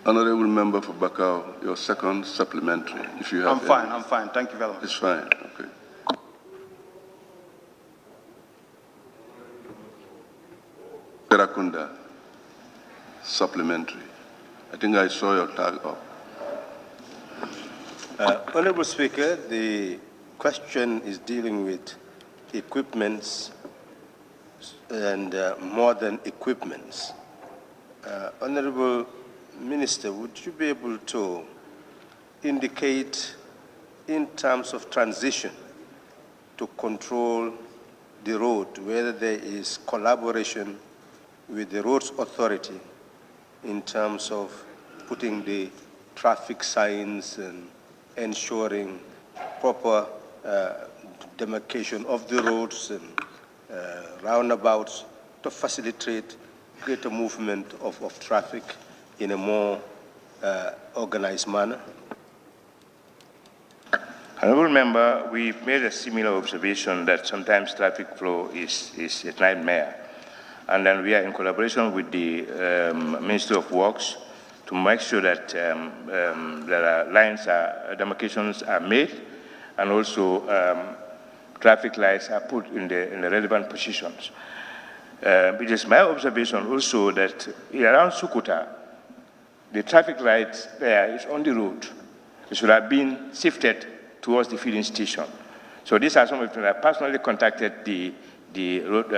[SPEAKER 1] Honorable Member for Bakau, your second supplementary, if you have
[SPEAKER 4] I'm fine. Thank you very much.
[SPEAKER 1] It's fine, okay. Perakunda, supplementary. I think I saw your tag up.
[SPEAKER 2] Honorable Speaker, the question is dealing with equipments and modern equipments. Honorable Minister, would you be able to indicate in terms of transition to control the road, whether there is collaboration with the roads authority in terms of putting the traffic signs and ensuring proper demarcation of the roads and roundabouts to facilitate greater movement of traffic in a more organized manner?
[SPEAKER 16] Honorable Member, we made a similar observation that sometimes traffic flow is a nightmare. And then we are in collaboration with the Ministry of Works to make sure that there are demarcations are made, and also traffic lights are put in the relevant positions. It is my observation also that around Sukuta, the traffic lights there is on the road. It should have been shifted towards the filling station. So these are some of them. I personally contacted the road,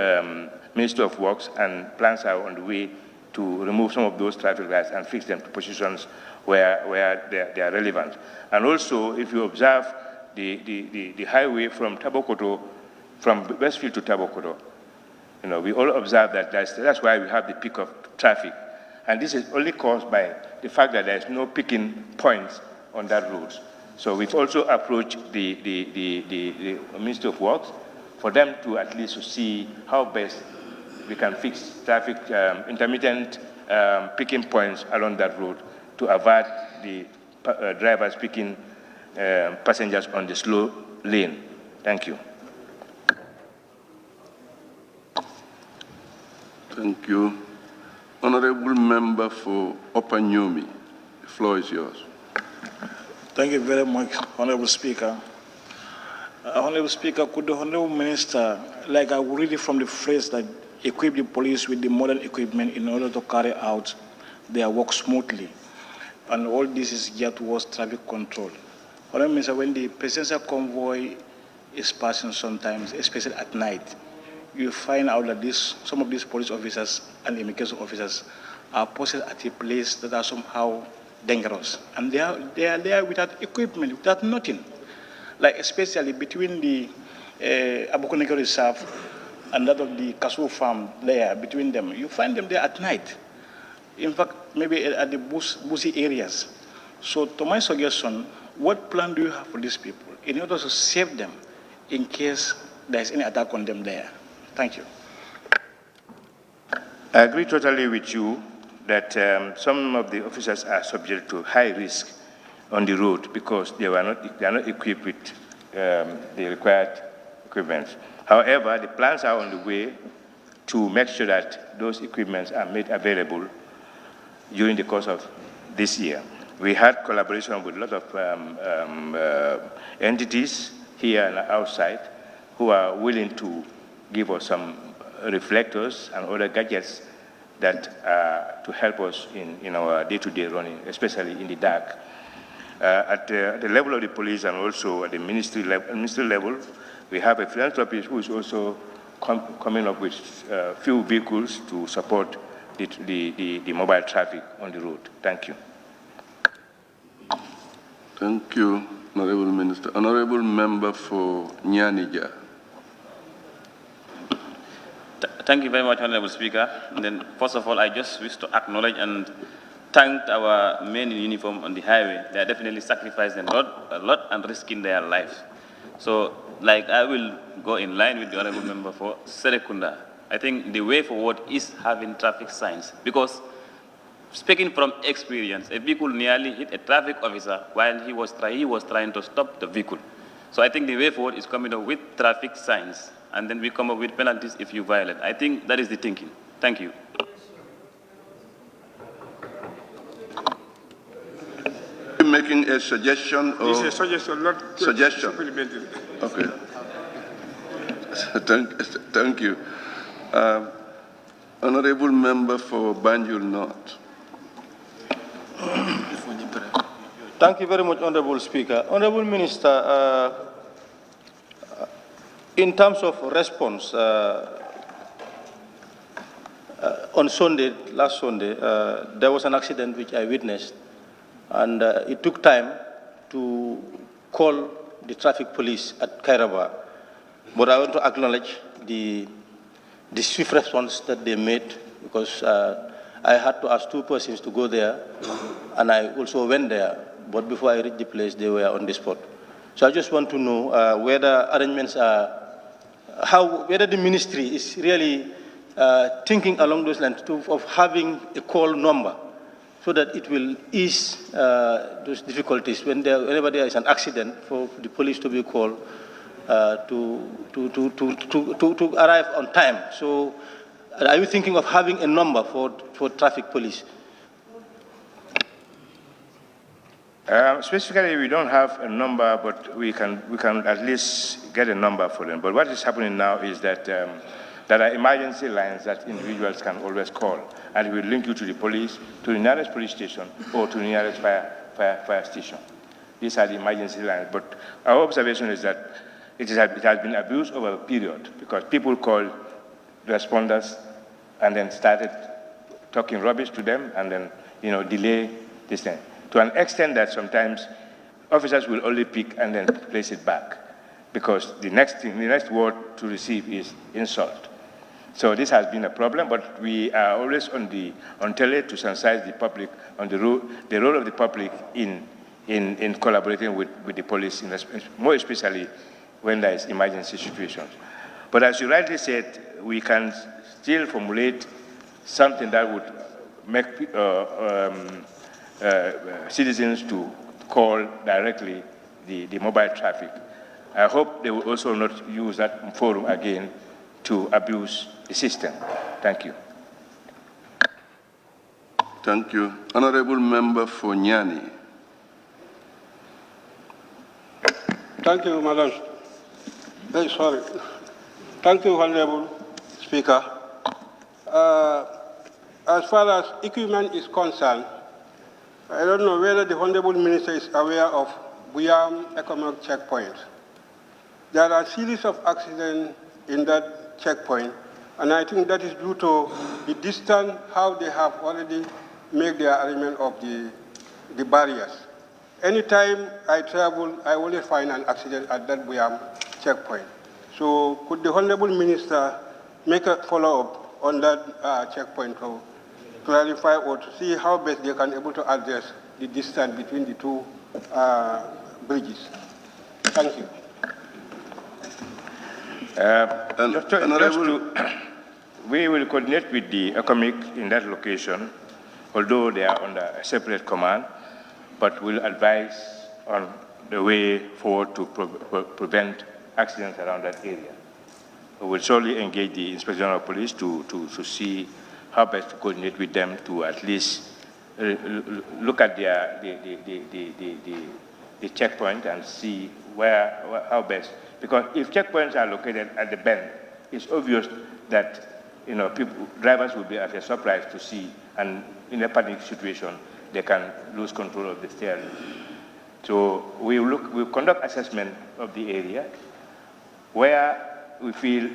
[SPEAKER 16] Ministry of Works, and plans are on the way to remove some of those traffic lights and fix them to positions where they are relevant. And also, if you observe the highway from Tabokoto, from Westfield to Tabokoto, we all observe that that's why we have the peak of traffic. And this is only caused by the fact that there is no picking points on that road. So we've also approached the Ministry of Works for them to at least see how best we can fix traffic intermittent picking points along that road to avert the drivers picking passengers on the slow lane. Thank you.
[SPEAKER 1] Thank you. Honorable Member for Upper Nyumi, the floor is yours.
[SPEAKER 7] Thank you very much, Honorable Speaker. Honorable Speaker, could the Honorable Minister, like I will read it from the phrase that equip the police with the modern equipment in order to carry out their work smoothly. and all this is geared towards traffic control. Honorable Minister, when the presidential convoy is passing sometimes, especially at night, you find out that some of these police officers and immigration officers are posted at a place that are somehow dangerous. And they are there without equipment, without nothing. Like especially between the Abukoneko Reserve and that of the Kasu farm there, between them, you find them there at night. In fact, maybe at the busy areas. So to my suggestion, what plan do you have for these people in order to save them in case there is any attack on them there? Thank you.
[SPEAKER 16] I agree totally with you that some of the officers are subject to high risk on the road because they are not equipped with the required equipment. However, the plans are on the way to make sure that those equipments are made available during the course of this year. We had collaboration with a lot of entities here and outside who are willing to give us some reflectors and other gadgets that to help us in our day-to-day running, especially in the dark. At the level of the police and also at the ministry level, we have a philanthropist who is also coming up with few vehicles to support the mobile traffic on the road. Thank you.
[SPEAKER 1] Thank you, Honorable Minister. Honorable Member for Nyanija.
[SPEAKER 20] Thank you very much, Honorable Speaker. And then, first of all, I just wish to acknowledge and thank our men in uniform on the highway. They are definitely sacrificing a lot and risking their lives. So, like, I will go in line with the Honorable Member for Serekunda. I think the way forward is having traffic signs, because speaking from experience, a vehicle nearly hit a traffic officer while he was trying to stop the vehicle. So I think the way forward is coming up with traffic signs, and then we come up with penalties if you violate. I think that is the thinking. Thank you.
[SPEAKER 1] Making a suggestion or
[SPEAKER 22] this is a suggestion, not
[SPEAKER 1] suggestion.
[SPEAKER 22] Supplementary.
[SPEAKER 1] Okay. Thank you. Honorable Member for Banjul North.
[SPEAKER 2] Thank you very much, Honorable Speaker. Honorable Minister, in terms of response, on Sunday, last Sunday, there was an accident which I witnessed, and it took time to call the traffic police at Kairaba. But I want to acknowledge the swift response that they made, because I had to ask two persons to go there, and I also went there. But before I reached the place, they were on the spot. So I just want to know whether arrangements are, whether the ministry is really thinking along those lines of having a call number, so that it will ease those difficulties whenever there is an accident, for the police to be called to arrive on time. So are you thinking of having a number for traffic police?
[SPEAKER 16] Specifically, we don't have a number, but we can at least get a number for them. But what is happening now is that there are emergency lines that individuals can always call, and we will link you to the police, to the nearest police station, or to the nearest fire station. These are the emergency lines. But our observation is that it has been abused over a period, because people called the responders and then started talking rubbish to them, and then delay this thing. To an extent that sometimes officers will only pick and then place it back, because the next word to receive is insult. So this has been a problem, but we are always on tele to sensitize the public on the role of the public in collaborating with the police, more especially when there is emergency situations. But as you rightly said, we can still formulate something that would make citizens to call directly the mobile traffic. I hope they will also not use that forum again to abuse the system. Thank you.
[SPEAKER 1] Thank you. Honorable Member for Nyani.
[SPEAKER 11] Thank you, Madam. Very sorry. Thank you, Honorable Speaker. As far as equipment is concerned, I don't know whether the Honorable Minister is aware of Buyam Economic Checkpoint. There are a series of accidents in that checkpoint, and I think that is due to the distance, how they have already made their arrangement of the barriers. Anytime I travel, I always find an accident at that Buyam checkpoint. So could the Honorable Minister make a follow-up on that checkpoint to clarify or to see how best they can able to address the distance between the two bridges? Thank you.
[SPEAKER 16] We will coordinate with the ECOMIC in that location, although they are under a separate command, but will advise on the way forward to prevent accidents around that area. We will surely engage the Inspector General of Police to see how best to coordinate with them to at least look at the checkpoint and see how best. Because if checkpoints are located at the bend, it's obvious that drivers will be at a surprise to see, and in a panic situation, they can lose control of the steering. So we'll conduct assessment of the area where we feel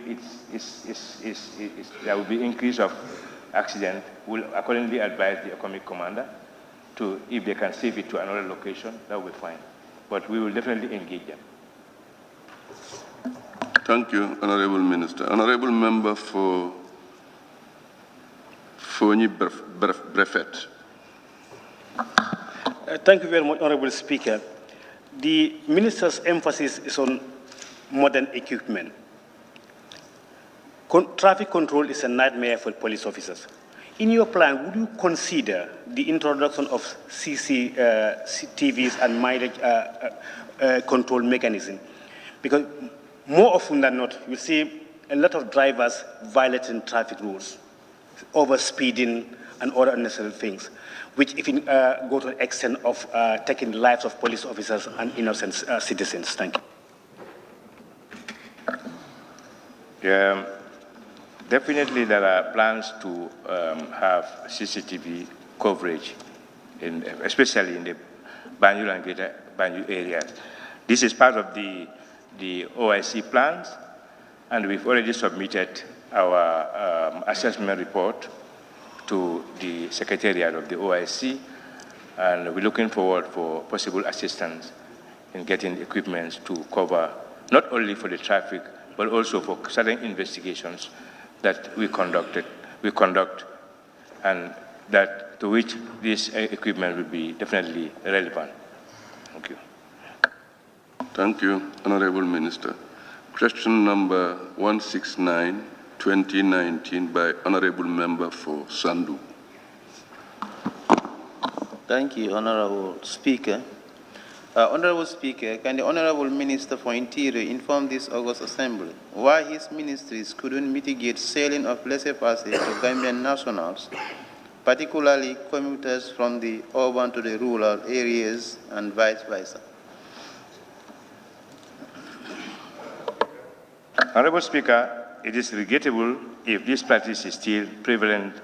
[SPEAKER 16] there will be increase of accident. We'll accordingly advise the economic commander to, if they can save it to another location, that will be fine. But we will definitely engage them.
[SPEAKER 1] Thank you, Honorable Minister. Honorable Member for Foni Brefet.
[SPEAKER 8] Thank you very much, Honorable Speaker. The Minister's emphasis is on modern equipment. Traffic control is a nightmare for police officers. In your plan, would you consider the introduction of CCTVs and mileage control mechanism? Because more often than not, you see a lot of drivers violating traffic rules, over-speeding and other unnecessary things, which if it go to the extent of taking the lives of police officers and innocent citizens. Thank you.
[SPEAKER 16] Definitely there are plans to have CCTV coverage, especially in the Banjul and Greater Banjul areas. This is part of the OIC plans, and we've already submitted our assessment report to the Secretariat of the OIC, and we're looking forward for possible assistance in getting equipment to cover not only for the traffic, but also for certain investigations that we conduct, and that to which this equipment will be definitely relevant. Thank you.
[SPEAKER 1] Thank you, Honorable Minister. Question number 169, 2019, by Honorable Member for Sandu.
[SPEAKER 10] Thank you, Honorable Speaker. Honorable Speaker, can the Honorable Minister for Interior inform this August Assembly why his ministries couldn't mitigate selling of laissez-passer to Gambian nationals, particularly commuters from the urban to the rural areas and vice versa?
[SPEAKER 16] Honorable Speaker, it is regrettable if this practice is still prevalent,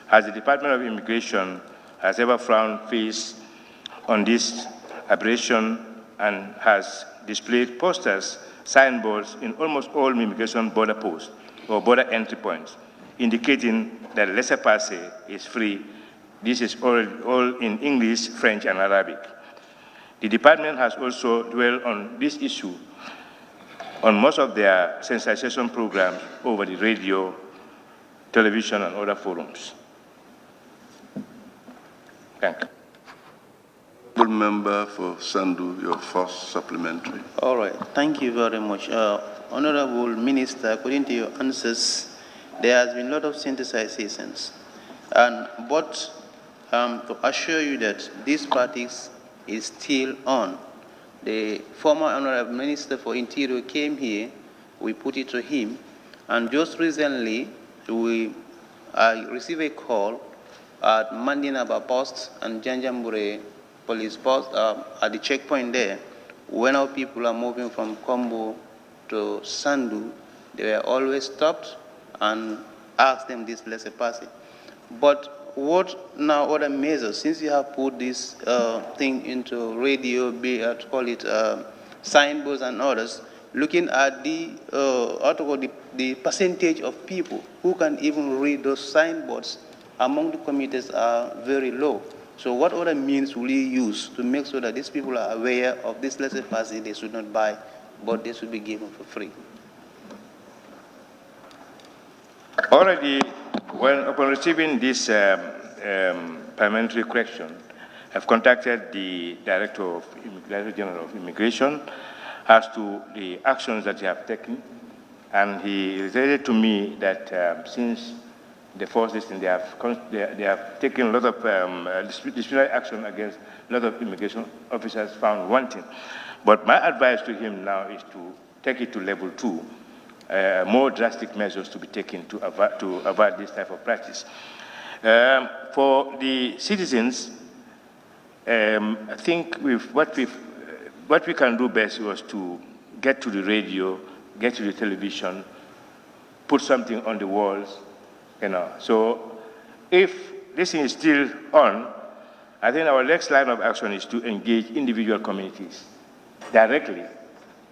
[SPEAKER 16] as the Department of Immigration has ever frowned face on this aberration and has displayed posters, signboards in almost all immigration border posts or border entry points, indicating that laissez-passer is free. This is all in English, French, and Arabic. The department has also dwelled on this issue on most of their sensitization programs over the radio, television, and other forums. Thank you.
[SPEAKER 1] Member for Sandu, your first supplementary.
[SPEAKER 10] All right, thank you very much. Honorable Minister, according to your answers, there has been a lot of sensitizations. But to assure you that this practice is still on, the former Honorable Minister for Interior came here, we put it to him, and just recently we received a call at Mandinaba Post and Janjambure Police Post at the checkpoint there. When our people are moving from Kombo to Sandu, they were always stopped and asked them this laissez-passer. But what now other measures, since you have put this thing into radio, call it signboards and others, looking at the percentage of people who can even read those signboards among the commuters are very low. So what other means will you use to make sure that these people are aware of this laissez-passer they should not buy, but they should be given for free?
[SPEAKER 16] Already, upon receiving this parliamentary correction, I've contacted the Director General of Immigration as to the actions that they have taken, and he related to me that since the first listing, they have taken a lot of disciplinary action against a lot of immigration officers found wanting. But my advice to him now is to take it to level 2. More drastic measures to be taken to avoid this type of practice. For the citizens, I think what we can do best was to get to the radio, get to the television, put something on the walls, So if this thing is still on, I think our next line of action is to engage individual communities directly,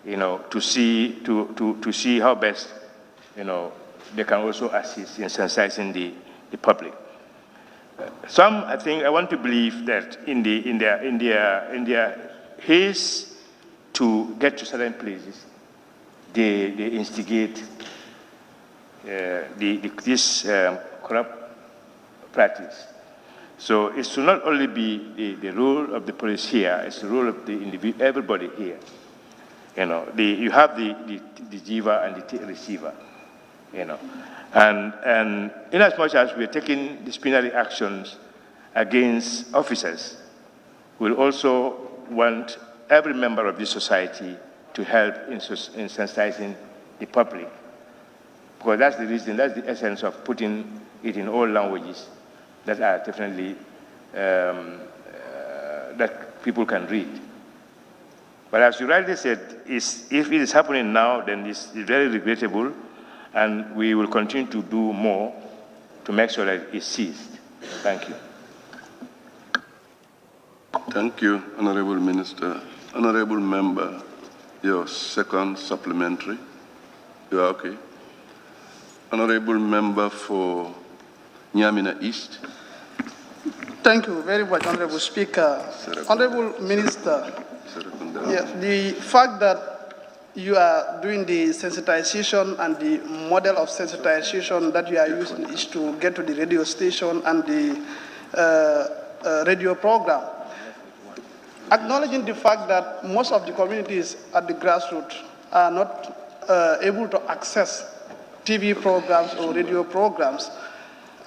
[SPEAKER 16] to see how best, they can also assist in sensitizing the public. Some, I think, I want to believe that in their haste to get to certain places, they instigate this corrupt practice. So it should not only be the role of the police here; it's the role of the everybody here. You have the giver and the receiver. And in as much as we are taking disciplinary actions against officers, we'll also want every member of this society to help in sensitizing the public. Because that's the reason, that's the essence of putting it in all languages that are definitely, that people can read. But as you rightly said, if it is happening now, then it's very regrettable, and we will continue to do more to make sure that it's ceased. Thank you.
[SPEAKER 1] Thank you, Honorable Minister. Honorable Member, your second supplementary. You are okay. Honorable Member for Nyamina East.
[SPEAKER 6] Thank you very much, Honorable Speaker. Honorable Minister, the fact that you are doing the sensitization and the model of sensitization that you are using is to get to the radio station and the radio program. Acknowledging the fact that most of the communities at the grassroots are not able to access TV programs or radio programs,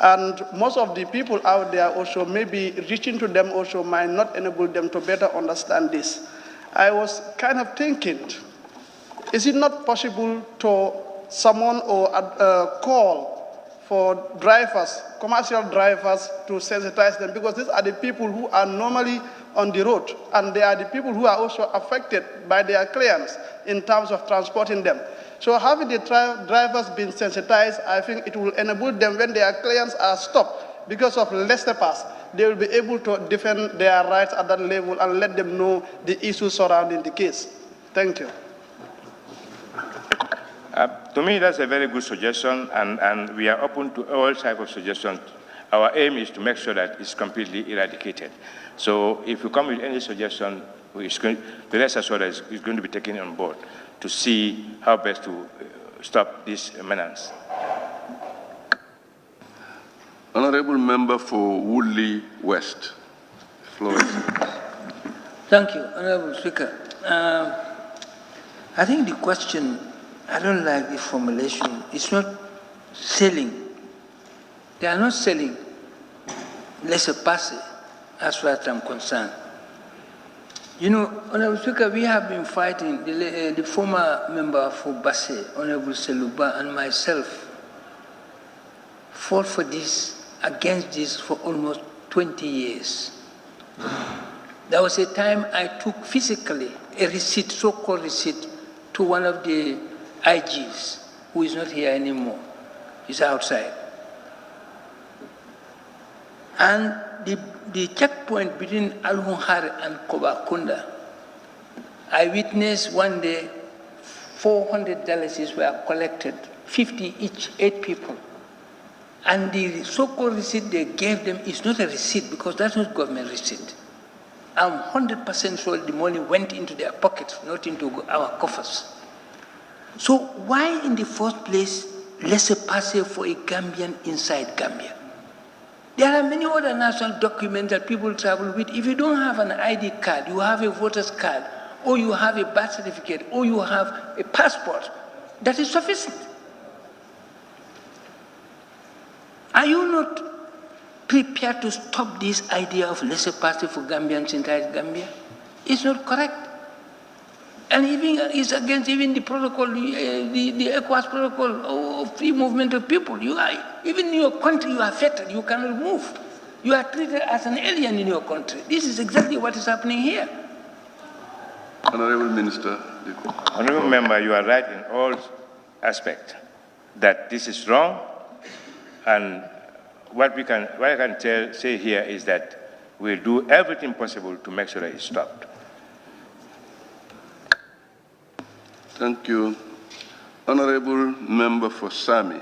[SPEAKER 6] and most of the people out there also maybe reaching to them also might not enable them to better understand this. I was kind of thinking, is it not possible to summon or call for drivers, commercial drivers, to sensitize them? Because these are the people who are normally on the road, and they are the people who are also affected by their clients in terms of transporting them. So having the drivers been sensitized, I think it will enable them when their clients are stopped because of laissez-passer, they will be able to defend their rights at that level and let them know the issues surrounding the case. Thank you.
[SPEAKER 16] To me, that's a very good suggestion, and we are open to all types of suggestions. Our aim is to make sure that it's completely eradicated. So if you come with any suggestion, the rest assured is going to be taken on board to see how best to stop this menace.
[SPEAKER 1] Honorable Member for Woodley West. Floor is yours.
[SPEAKER 14] Thank you, Honorable Speaker. I think the question, I don't like the formulation. It's not selling. They are not selling laissez-passer, as far as I'm concerned. You know, Honorable Speaker, we have been fighting, the former member for Basse, Honorable Seluba, and myself, fought for this, against this for almost 20 years. There was a time I took physically a receipt, so-called receipt, to one of the IGs, who is not here anymore. He's outside. And the checkpoint between Al-Hunhar and Kobakunda, I witnessed one day $400 were collected, 50 each, 8 people. And the so-called receipt they gave them is not a receipt because that's not government receipt. I'm 100% sure the money went into their pockets, not into our coffers. So why in the first place laissez-passer for a Gambian inside Gambia? There are many other national documents that people travel with. If you don't have an ID card, you have a voter's card, or you have a birth certificate, or you have a passport, that is sufficient. Are you not prepared to stop this idea of laissez-passer for Gambians inside Gambia? It's not correct. And even it's against even the protocol, the ECOWAS protocol of free movement of people. You are, even in your country, you are fettered, you cannot move. You are treated as an alien in your country. This is exactly what is happening here.
[SPEAKER 1] Honorable Minister.
[SPEAKER 16] Honorable Member, you are right in all aspects that this is wrong, and what I can say here is that we'll do everything possible to make sure that it's stopped.
[SPEAKER 1] Thank you. Honorable Member for Sami,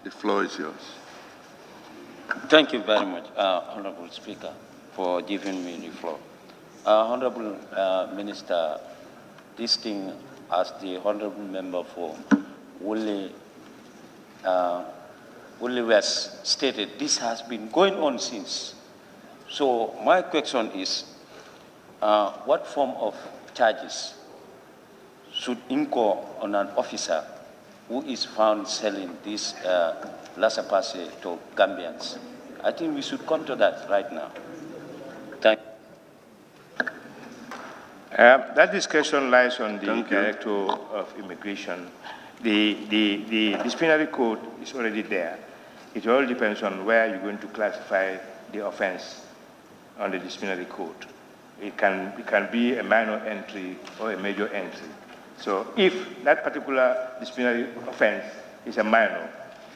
[SPEAKER 1] the floor is yours.
[SPEAKER 15] Thank you very much, Honorable Speaker, for giving me the floor. Honorable Minister, this thing, as the Honorable Member for Woolley West stated, this has been going on since. So my question is, what form of charges should incur on an officer who is found selling this laissez-passer to Gambians? I think we should come to that right now. Thank you.
[SPEAKER 16] That discussion lies on the Director of Immigration. The disciplinary code is already there. It all depends on where you're going to classify the offense on the disciplinary code. It can be a minor entry or a major entry. So if that particular disciplinary offense is a minor,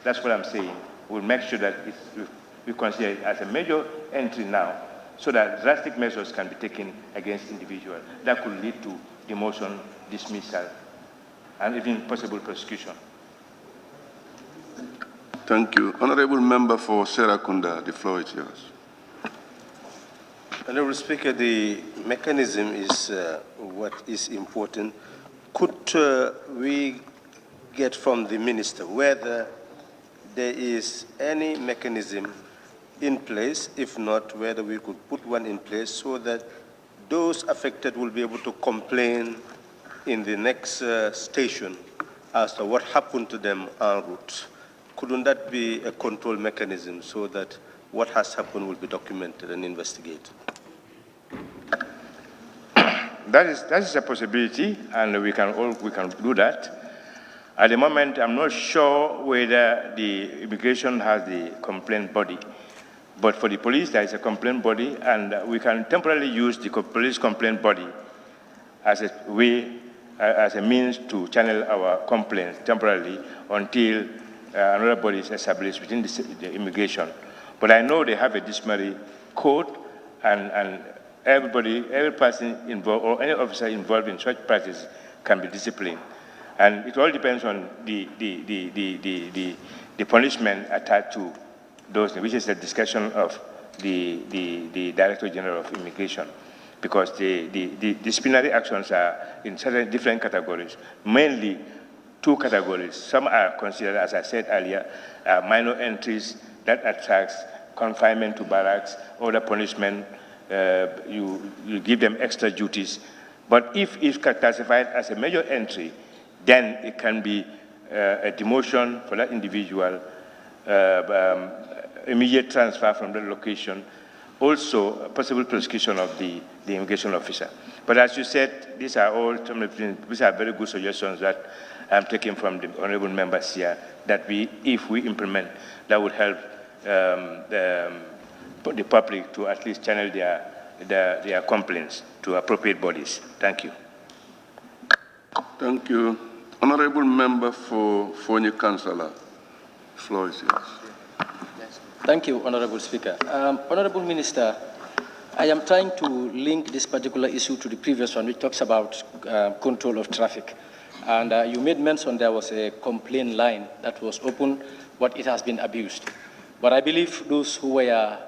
[SPEAKER 16] that's what I'm saying. We'll make sure that we consider it as a major entry now, so that drastic measures can be taken against individuals. That could lead to demotion, dismissal, and even possible prosecution.
[SPEAKER 1] Thank you. Honorable Member for Serakunda, the floor is yours.
[SPEAKER 3] Honorable Speaker, the mechanism is what is important. Could we get from the Minister whether there is any mechanism in place, if not, whether we could put one in place so that those affected will be able to complain in the next station as to what happened to them en route? Couldn't that be a control mechanism so that what has happened will be documented and investigated?
[SPEAKER 16] That is a possibility, and we can do that. At the moment, I'm not sure whether the immigration has the complaint body, but for the police, there is a complaint body, and we can temporarily use the police complaint body as a way, as a means to channel our complaints temporarily until another body is established within the immigration. But I know they have a disciplinary code, and every person involved or any officer involved in such practice can be disciplined. And it all depends on the punishment attached to those, which is the discussion of the Director General of Immigration, because the disciplinary actions are in certain different categories, mainly two categories. Some are considered, as I said earlier, minor entries that attracts confinement to barracks, other punishment, you give them extra duties. But if it's classified as a major entry, then it can be a demotion for that individual, immediate transfer from the location, also a possible prosecution of the immigration officer. But as you said, these are very good suggestions that I'm taking from the honorable members here, that if we implement, that would help the public to at least channel their complaints to appropriate bodies. Thank you.
[SPEAKER 1] Thank you. Honorable Member for Fonyi Councillor, the floor is yours.
[SPEAKER 13] Thank you, Honorable Speaker. Honorable Minister, I am trying to link this particular issue to the previous one, which talks about control of traffic. And you made mention there was a complaint line that was open, but it has been abused. But I believe those who were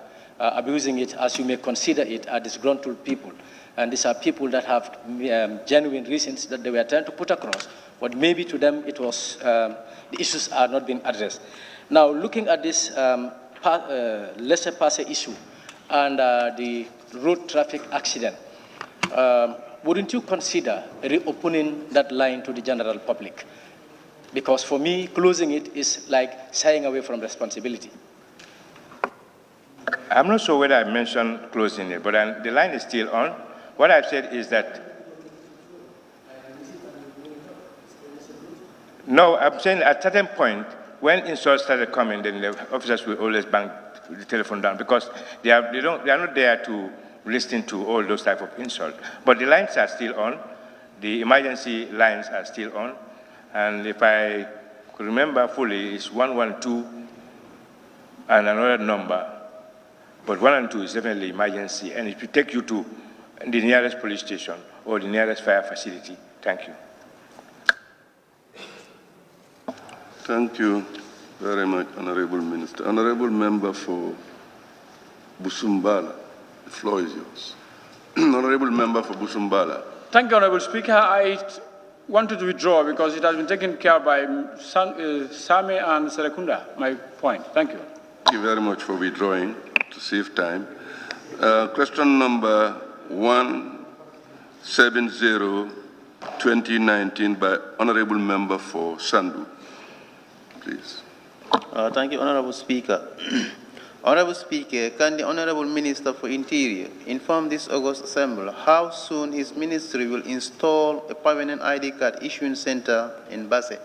[SPEAKER 13] abusing it, as you may consider it, are disgruntled people. And these are people that have genuine reasons that they were trying to put across, but maybe to them it was, the issues are not being addressed. Now, looking at this lesser passer issue and the road traffic accident, wouldn't you consider reopening that line to the general public? Because for me, closing it is like shying away from responsibility.
[SPEAKER 16] I'm not sure whether I mentioned closing it, but the line is still on. What I've said is that, no, I'm saying at a certain point, when insults started coming, then the officers will always bang the telephone down because they are not there to listen to all those type of insults. But the lines are still on. The emergency lines are still on. And if I could remember fully, it's 112 and another number. But 112 is definitely emergency, and it will take you to the nearest police station or the nearest fire facility. Thank you.
[SPEAKER 1] Thank you very much, Honorable Minister. Honorable Member for Busumbala, the floor is yours. Honorable Member for Busumbala.
[SPEAKER 11] Thank you, Honorable Speaker. I wanted to withdraw because it has been taken care by Same and Serekunda, my point. Thank you.
[SPEAKER 1] Thank you very much for withdrawing to save time. Question number 170-2019 by Honorable Member for Sandu. Please.
[SPEAKER 10] Thank you, Honorable Speaker. Honorable Speaker, can the Honorable Minister for Interior inform this August Assembly how soon his ministry will install a permanent ID card issuing center in Basse?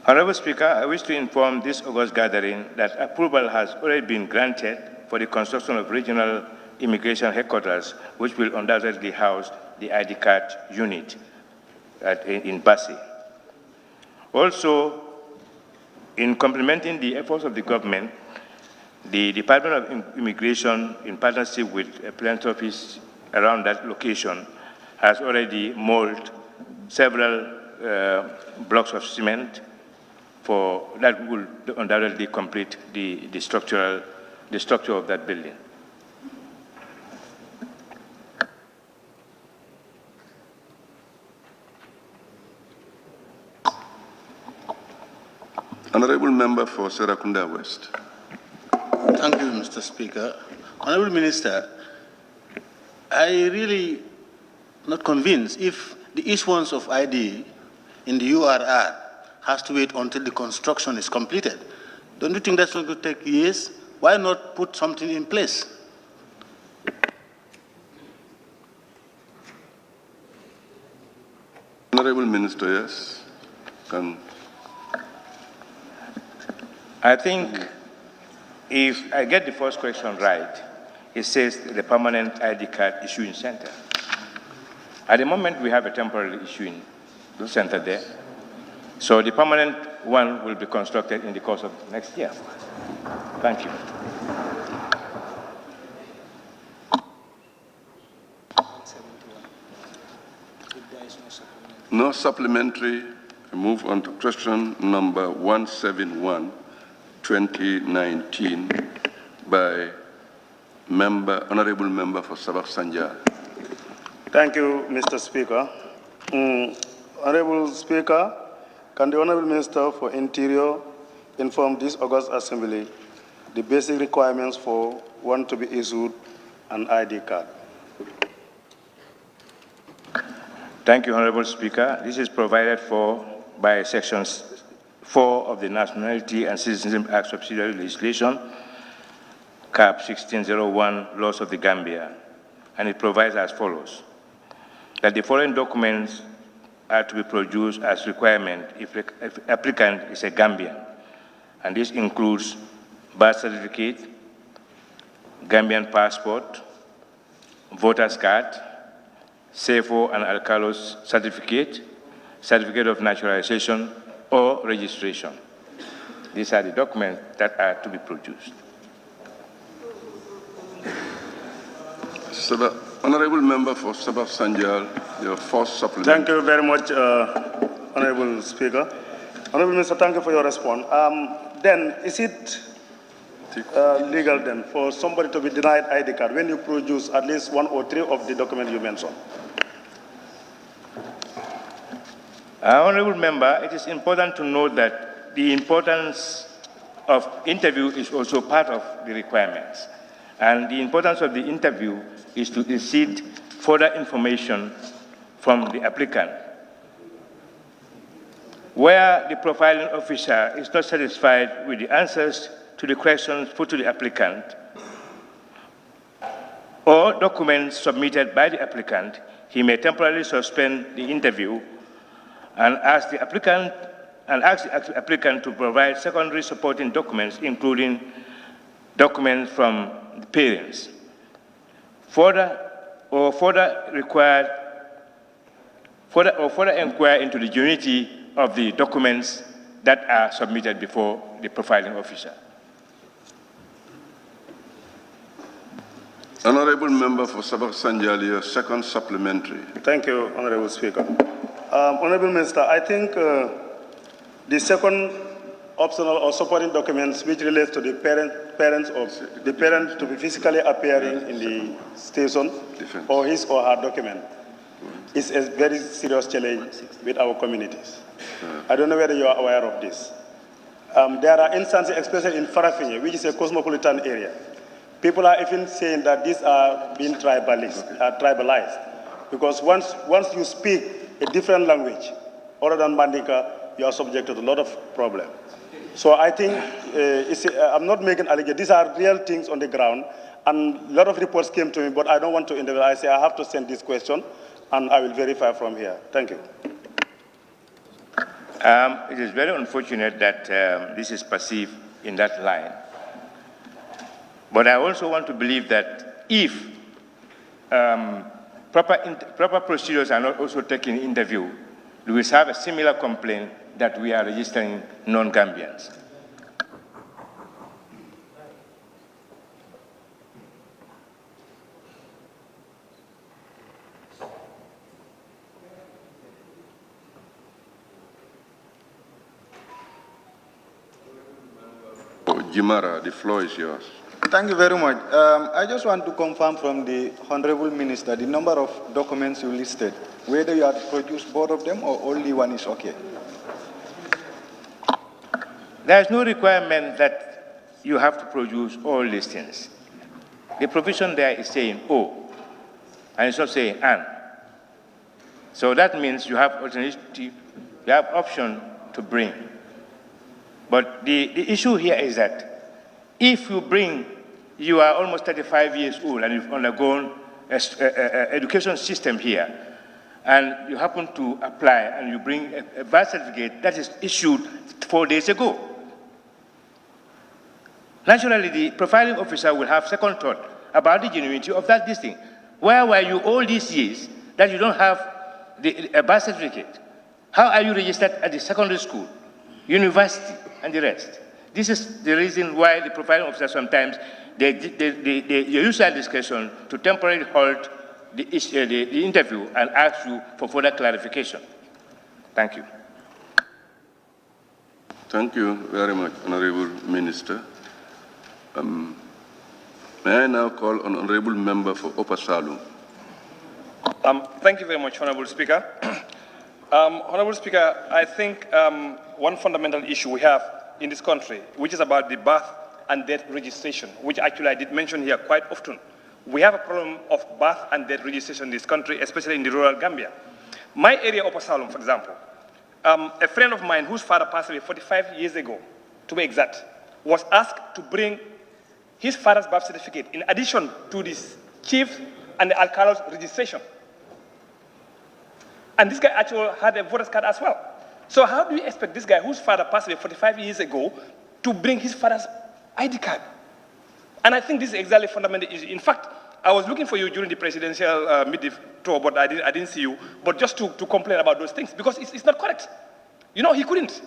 [SPEAKER 16] Honorable Speaker, I wish to inform this August gathering that approval has already been granted for the construction of regional immigration headquarters, which will undoubtedly house the ID card unit in Basse. Also, in complementing the efforts of the government, the Department of Immigration, in partnership with philanthropists around that location, has already molded several blocks of cement that will undoubtedly complete the structure of that building.
[SPEAKER 1] Honorable Member for Serekunda West.
[SPEAKER 9] Thank you, Mr. Speaker. Honorable Minister, I really not convinced if the issuance of ID in the URR has to wait until the construction is completed. Don't you think that's going to take years? Why not put something in place?
[SPEAKER 1] Honorable Minister, yes.
[SPEAKER 16] I think if I get the first question right, it says the permanent ID card issuing center. At the moment, we have a temporary issuing center there. So the permanent one will be constructed in the course of next year. Thank you.
[SPEAKER 1] No supplementary. We move on to question number 171-2019 by Honorable Member for Sabah Sanjar.
[SPEAKER 12] Thank you, Mr. Speaker. Honorable Speaker, can the Honorable Minister for Interior inform this August Assembly the basic requirements for one to be issued an ID card?
[SPEAKER 16] Thank you, Honorable Speaker. This is provided for by Section 4 of the Nationality and Citizenship Act subsidiary legislation, CAP 1601, Laws of the Gambia, and it provides as follows: that the following documents are to be produced as requirement if applicant is a Gambian, and this includes birth certificate, Gambian passport, voter's card, CFO and Alcalos certificate, certificate of naturalization, or registration. These are the documents that are to be produced.
[SPEAKER 1] Honorable Member for Sabah Sanjal, your first supplement.
[SPEAKER 12] Thank you very much, Honorable Speaker. Honorable Minister, thank you for your response. Then, is it legal then for somebody to be denied ID card when you produce at least 1 or 3 of the documents you mentioned?
[SPEAKER 16] Honorable Member, it is important to note that the importance of interview is also part of the requirements. And the importance of the interview is to elicit further information from the applicant. Where the profiling officer is not satisfied with the answers to the questions put to the applicant or documents submitted by the applicant, he may temporarily suspend the interview and ask the applicant to provide secondary supporting documents, including documents from the parents. Further inquire into the genuinity of the documents that are submitted before the profiling officer.
[SPEAKER 1] Honorable Member for Sabah Sanjal, your second supplementary.
[SPEAKER 12] Thank you, Honorable Speaker. Honorable Minister, I think the second optional or supporting documents which relates to the parents to be physically appearing in the station or his or her document is a very serious challenge with our communities. I don't know whether you are aware of this. There are instances, especially in Farafinye, which is a cosmopolitan area. People are even saying that these are being tribalized, because once you speak a different language other than Mandinka, you are subject to a lot of problems. So I think, I'm not making allegations, these are real things on the ground, and a lot of reports came to me, but I don't want to intervene. I say I have to send this question, and I will verify from here. Thank you.
[SPEAKER 16] It is very unfortunate that this is perceived in that line. But I also want to believe that if proper procedures are not also taken in the view, we will have a similar complaint that we are registering non-Gambians.
[SPEAKER 1] Jimara, the floor is yours.
[SPEAKER 17] Thank you very much. I just want to confirm from the Honorable Minister the number of documents you listed, whether you have produced both of them or only one is okay.
[SPEAKER 16] There is no requirement that you have to produce all listings. The provision there is saying "o," and it's not saying "and." So that means you have alternative, you have option to bring. But the issue here is that if you bring, you are almost 35 years old and you've undergone an education system here, and you happen to apply and you bring a birth certificate that is issued 4 days ago. Naturally, the profiling officer will have second thought about the genuinity of that listing. Where were you all these years that you don't have a birth certificate? How are you registered at the secondary school, university, and the rest? This is the reason why the profiling officer sometimes they use their discretion to temporarily halt the interview and ask you for further clarification. Thank you.
[SPEAKER 1] Thank you very much, Honorable Minister. May I now call on Honorable Member for Upper Salum.
[SPEAKER 18] Thank you very much, Honorable Speaker. Honorable Speaker, I think one fundamental issue we have in this country, which is about the birth and death registration, which actually I did mention here quite often. We have a problem of birth and death registration in this country, especially in the rural Gambia. My area, Upper Salum, for example, a friend of mine whose father passed away 45 years ago, to be exact, was asked to bring his father's birth certificate in addition to this chief and the alcalde's registration. And this guy actually had a voter's card as well. So how do you expect this guy whose father passed away 45 years ago to bring his father's ID card? And I think this is exactly fundamental issue. In fact, I was looking for you during the presidential meeting tour, but I didn't see you. But just to complain about those things, because it's not correct. You know, he couldn't.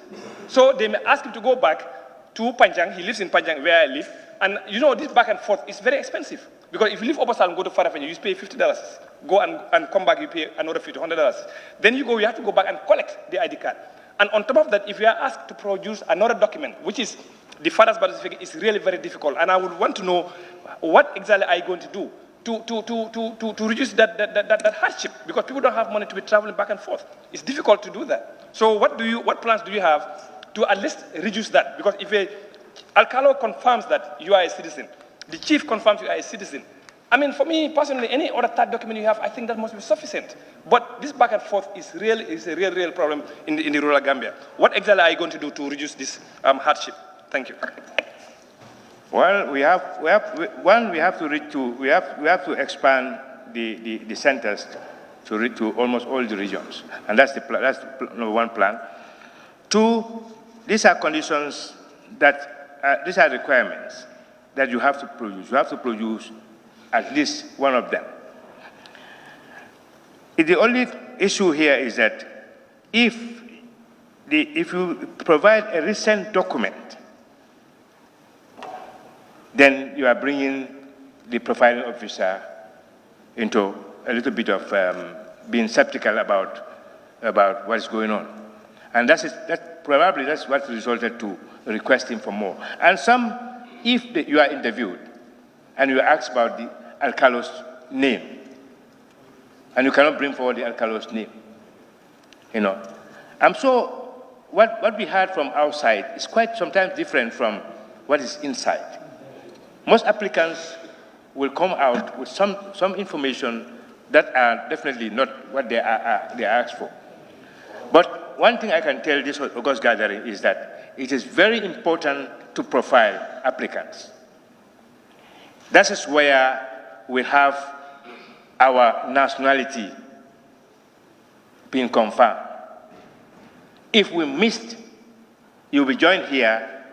[SPEAKER 18] So they may ask him to go back to Panjang. He lives in Panjang, where I live. And you know, this back and forth is very expensive. Because if you leave Obasal and go to Farafenni, you pay $50. Go and come back, you pay another $50, $100. Then you have to go back and collect the ID card. And on top of that, if you are asked to produce another document, which is the father's birth certificate, is really very difficult. And I would want to know what exactly are you going to do to reduce that hardship, because people don't have money to be traveling back and forth. It's difficult to do that. So what plans do you have to at least reduce that? Because if a Alcalo confirms that you are a citizen, the chief confirms you are a citizen, I mean, for me personally, any other third document you have, I think that must be sufficient. But this back and forth is a real problem in the rural Gambia. What exactly are you going to do to reduce this hardship? Thank you.
[SPEAKER 16] Well, we have to expand the centers to reach to almost all the regions, and that's the number one plan. Two, these are conditions that these are requirements that you have to produce. You have to produce at least one of them. The only issue here is that if you provide a recent document, then you are bringing the profiling officer into a little bit of being skeptical about what's going on. And that's what resulted to requesting for more. And some, if you are interviewed and you are asked about the Alcalo's name, and you cannot bring forward the Alcalo's name, you know. And so what we heard from outside is quite sometimes different from what is inside. Most applicants will come out with some information that are definitely not what they are asked for. But one thing I can tell this August gathering is that it is very important to profile applicants. That is where we have our nationality being confirmed. If we missed, you'll be joined here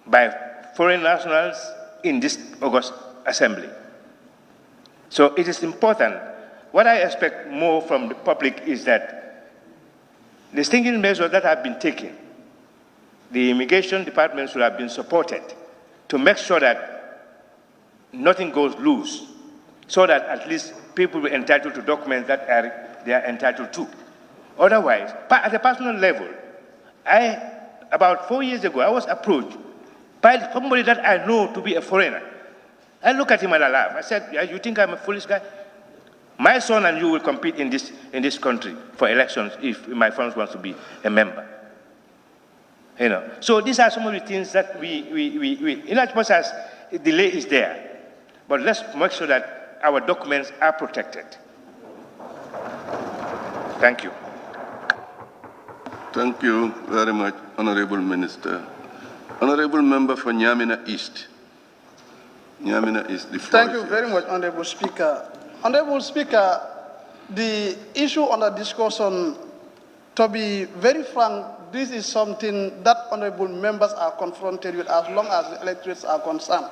[SPEAKER 16] by foreign nationals in this August Assembly. So it is important. What I expect more from the public is that the stinging measures that have been taken, the immigration department should have been supported to make sure that nothing goes loose, so that at least people will be entitled to documents that they are entitled to. Otherwise, at a personal level, about 4 years ago, I was approached by somebody that I know to be a foreigner. I look at him and I laugh. I said, you think I'm a foolish guy? My son and you will compete in this country for elections if my son wants to be a member. You know. So these are some of the things that we in as much as delay is there, but let's make sure that our documents are protected. Thank you.
[SPEAKER 1] Thank you very much, Honorable Minister. Honorable Member for Nyamina East. Nyamina East, the floor.
[SPEAKER 6] Thank you very much, Honorable Speaker. Honorable Speaker, the issue under discussion, to be very frank, this is something that honorable members are confronted with as long as the electorates are concerned.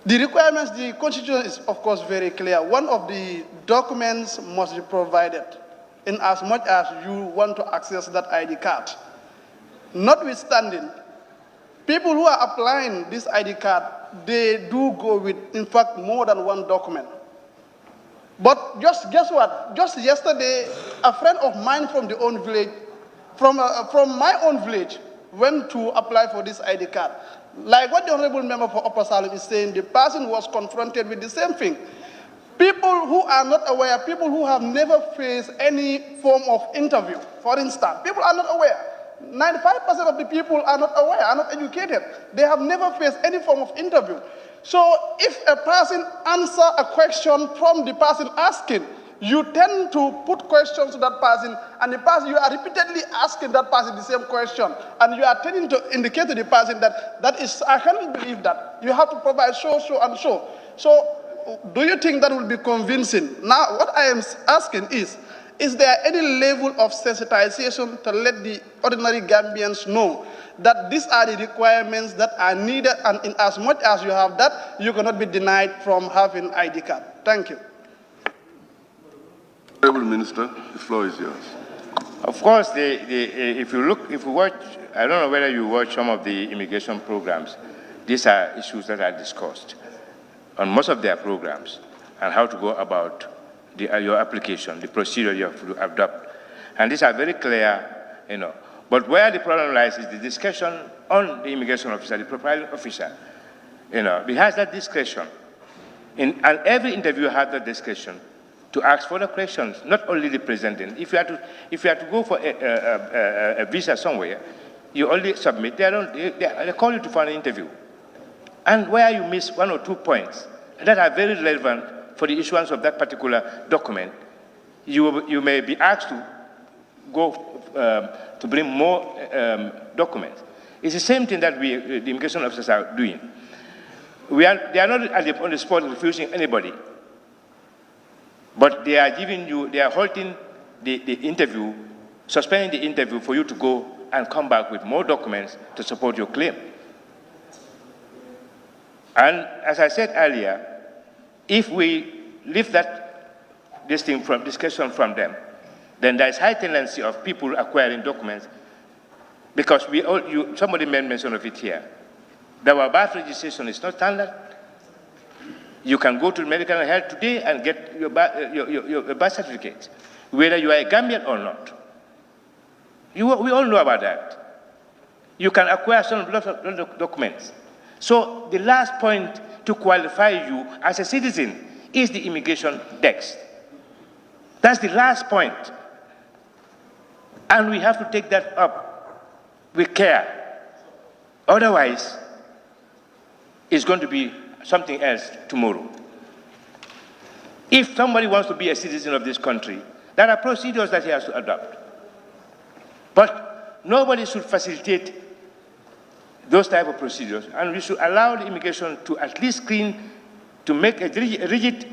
[SPEAKER 6] The requirements, the Constitution is of course very clear. One of the documents must be provided in as much as you want to access that ID card. Notwithstanding, people who are applying this ID card, they do go with, in fact, more than one document. But just guess what? Just yesterday, a friend of mine from the own village, from my own village, went to apply for this ID card. Like what the honorable member for Upper Salim is saying, the person was confronted with the same thing. People who are not aware, people who have never faced any form of interview, for instance, people are not aware. 95% of the people are not aware, are not educated. They have never faced any form of interview. So if a person answers a question from the person asking, you tend to put questions to that person, and the person, you are repeatedly asking that person the same question, and you are tending to indicate to the person that is, I can't believe that. You have to provide so, and so. So do you think that will be convincing? Now, what I am asking is there any level of sensitization to let the ordinary Gambians know that these are the requirements that are needed, and in as much as you have that, you cannot be denied from having ID card? Thank you.
[SPEAKER 1] Honorable Minister, the floor is yours.
[SPEAKER 16] Of course, if you watch, I don't know whether you watch some of the immigration programs, these are issues that are discussed on most of their programs, and how to go about your application, the procedure you have to adopt. And these are very clear, But where the problem lies is the discretion on the immigration officer, the profiling officer. He has that discretion. And every interviewer has that discretion to ask for the questions, not only the presenting. If you have to go for a visa somewhere, you only submit. They call you to for an interview. And where you miss 1 or 2 points that are very relevant for the issuance of that particular document, you may be asked to go to bring more documents. It's the same thing that the immigration officers are doing. They are not on the spot refusing anybody, but they are halting the interview, suspending the interview for you to go and come back with more documents to support your claim. And as I said earlier, if we lift this discussion from them, then there is high tendency of people acquiring documents, because somebody made mention of it here. Our birth registration is not standard. You can go to medical health today and get your birth certificate, whether you are a Gambian or not. We all know about that. You can acquire some lot of documents. So the last point to qualify you as a citizen is the immigration text. That's the last point. And we have to take that up with care. Otherwise, it's going to be something else tomorrow. If somebody wants to be a citizen of this country, there are procedures that he has to adopt. But nobody should facilitate those type of procedures, and we should allow the immigration to at least make a rigid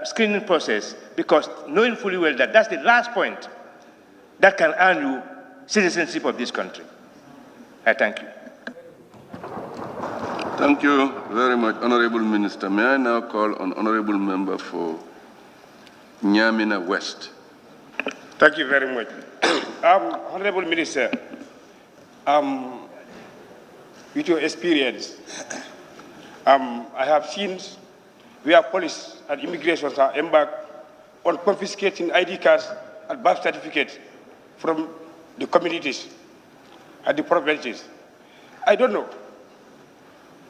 [SPEAKER 16] screening process, because knowing fully well that that's the last point that can earn you citizenship of this country. I thank you.
[SPEAKER 1] Thank you very much, Honorable Minister. May I now call on Honorable Member for Nyamina West.
[SPEAKER 22] Thank you very much. Honorable Minister, with your experience, I have seen where police and immigration are embarked on confiscating ID cards and birth certificates from the communities and the provinces. I don't know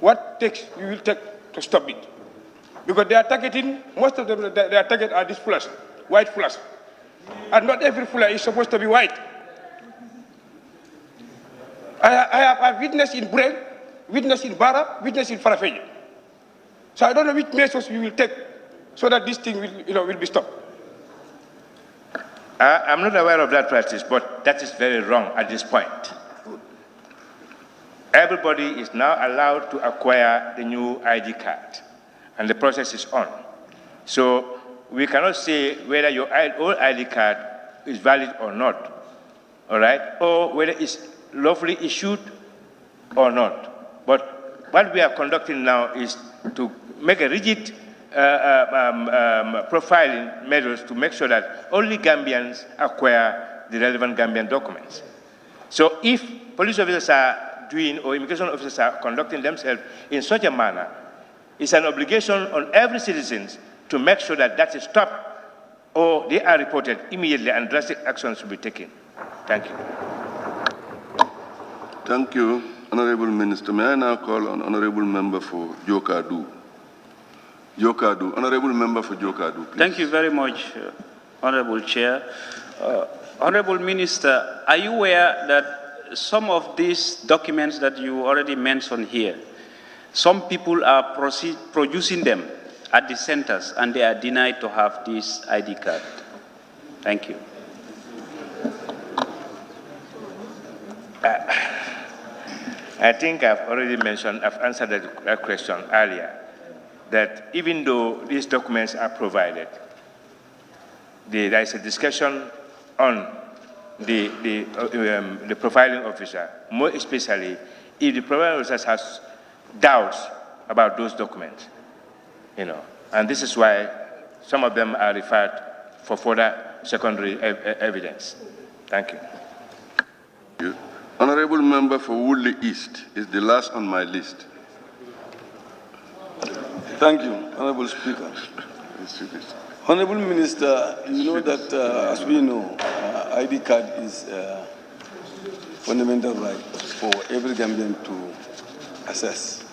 [SPEAKER 22] what steps you will take to stop it, because they are targeting, most of them, their target are these flags, white flags. And not every flag is supposed to be white. I have witnessed in Brent, witnessed in Bara, witnessed in Farafenni. So I don't know which measures we will take so that this thing will be stopped.
[SPEAKER 16] I'm not aware of that practice, but that is very wrong at this point. Everybody is now allowed to acquire the new ID card, and the process is on. So we cannot say whether your old ID card is valid or not, all right, or whether it's lawfully issued or not. But what we are conducting now is to make a rigid profiling measures to make sure that only Gambians acquire the relevant Gambian documents. So if police officers are doing, or immigration officers are conducting themselves in such a manner, it's an obligation on every citizen to make sure that that is stopped, or they are reported immediately and drastic action should be taken. Thank you.
[SPEAKER 1] Thank you, Honorable Minister. May I now call on Honorable Member for Jokadu. Jokadu, Honorable Member for Jokadu, please.
[SPEAKER 19] Thank you very much, Honorable Chair. Honorable Minister, are you aware that some of these documents that you already mentioned here, some people are producing them at the centers and they are denied to have this ID card? Thank you.
[SPEAKER 16] I think I've already mentioned, I've answered that question earlier, that even though these documents are provided, there is a discussion on the profiling officer, more especially if the profiling officer has doubts about those documents, and this is why some of them are referred for further secondary evidence. Thank you.
[SPEAKER 1] Honorable Member for Woodley East is the last on my list.
[SPEAKER 5] Thank you, Honorable Speaker. Honorable Minister, you know that, as we know, ID card is a fundamental right for every Gambian to access.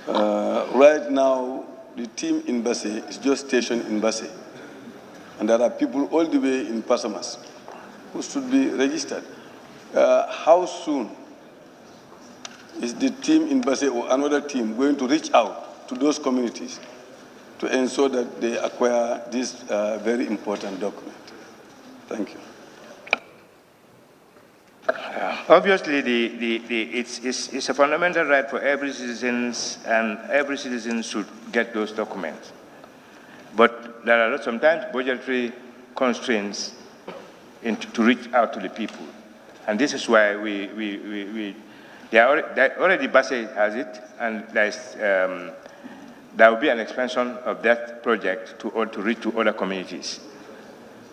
[SPEAKER 5] Right now, the team in Basse is just stationed in Basse, and there are people all the way in Pasamas who should be registered. How soon is the team in Basse or another team going to reach out to those communities to ensure that they acquire this very important document? Thank you.
[SPEAKER 16] Obviously, it's a fundamental right for every citizen, and every citizen should get those documents. But there are sometimes budgetary constraints to reach out to the people. And this is why already Basse has it, and there will be an expansion of that project to reach to other communities.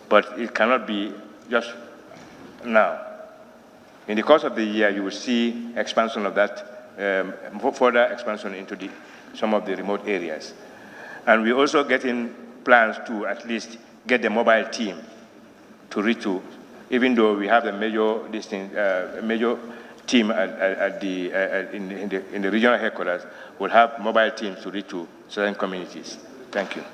[SPEAKER 16] But it cannot be just now. In the course of the year, you will see expansion of that, further expansion into some of the remote areas. And we're also getting plans to at least get the mobile team to reach to, even though we have a major team in the regional headquarters, we'll have mobile teams to reach to certain communities. Thank you.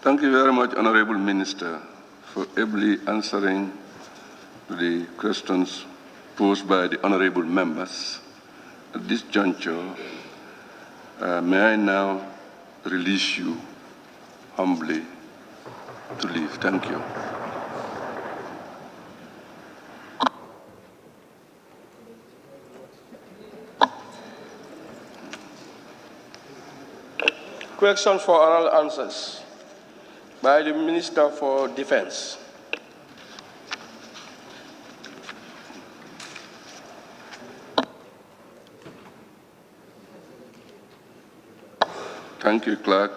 [SPEAKER 1] Thank you very much, Honorable Minister, for ably answering the questions posed by the honorable members. At this juncture, may I now release you humbly to leave. Thank you.
[SPEAKER 22] Question for oral answers by the Minister for Defense.
[SPEAKER 1] Thank you, Clerk.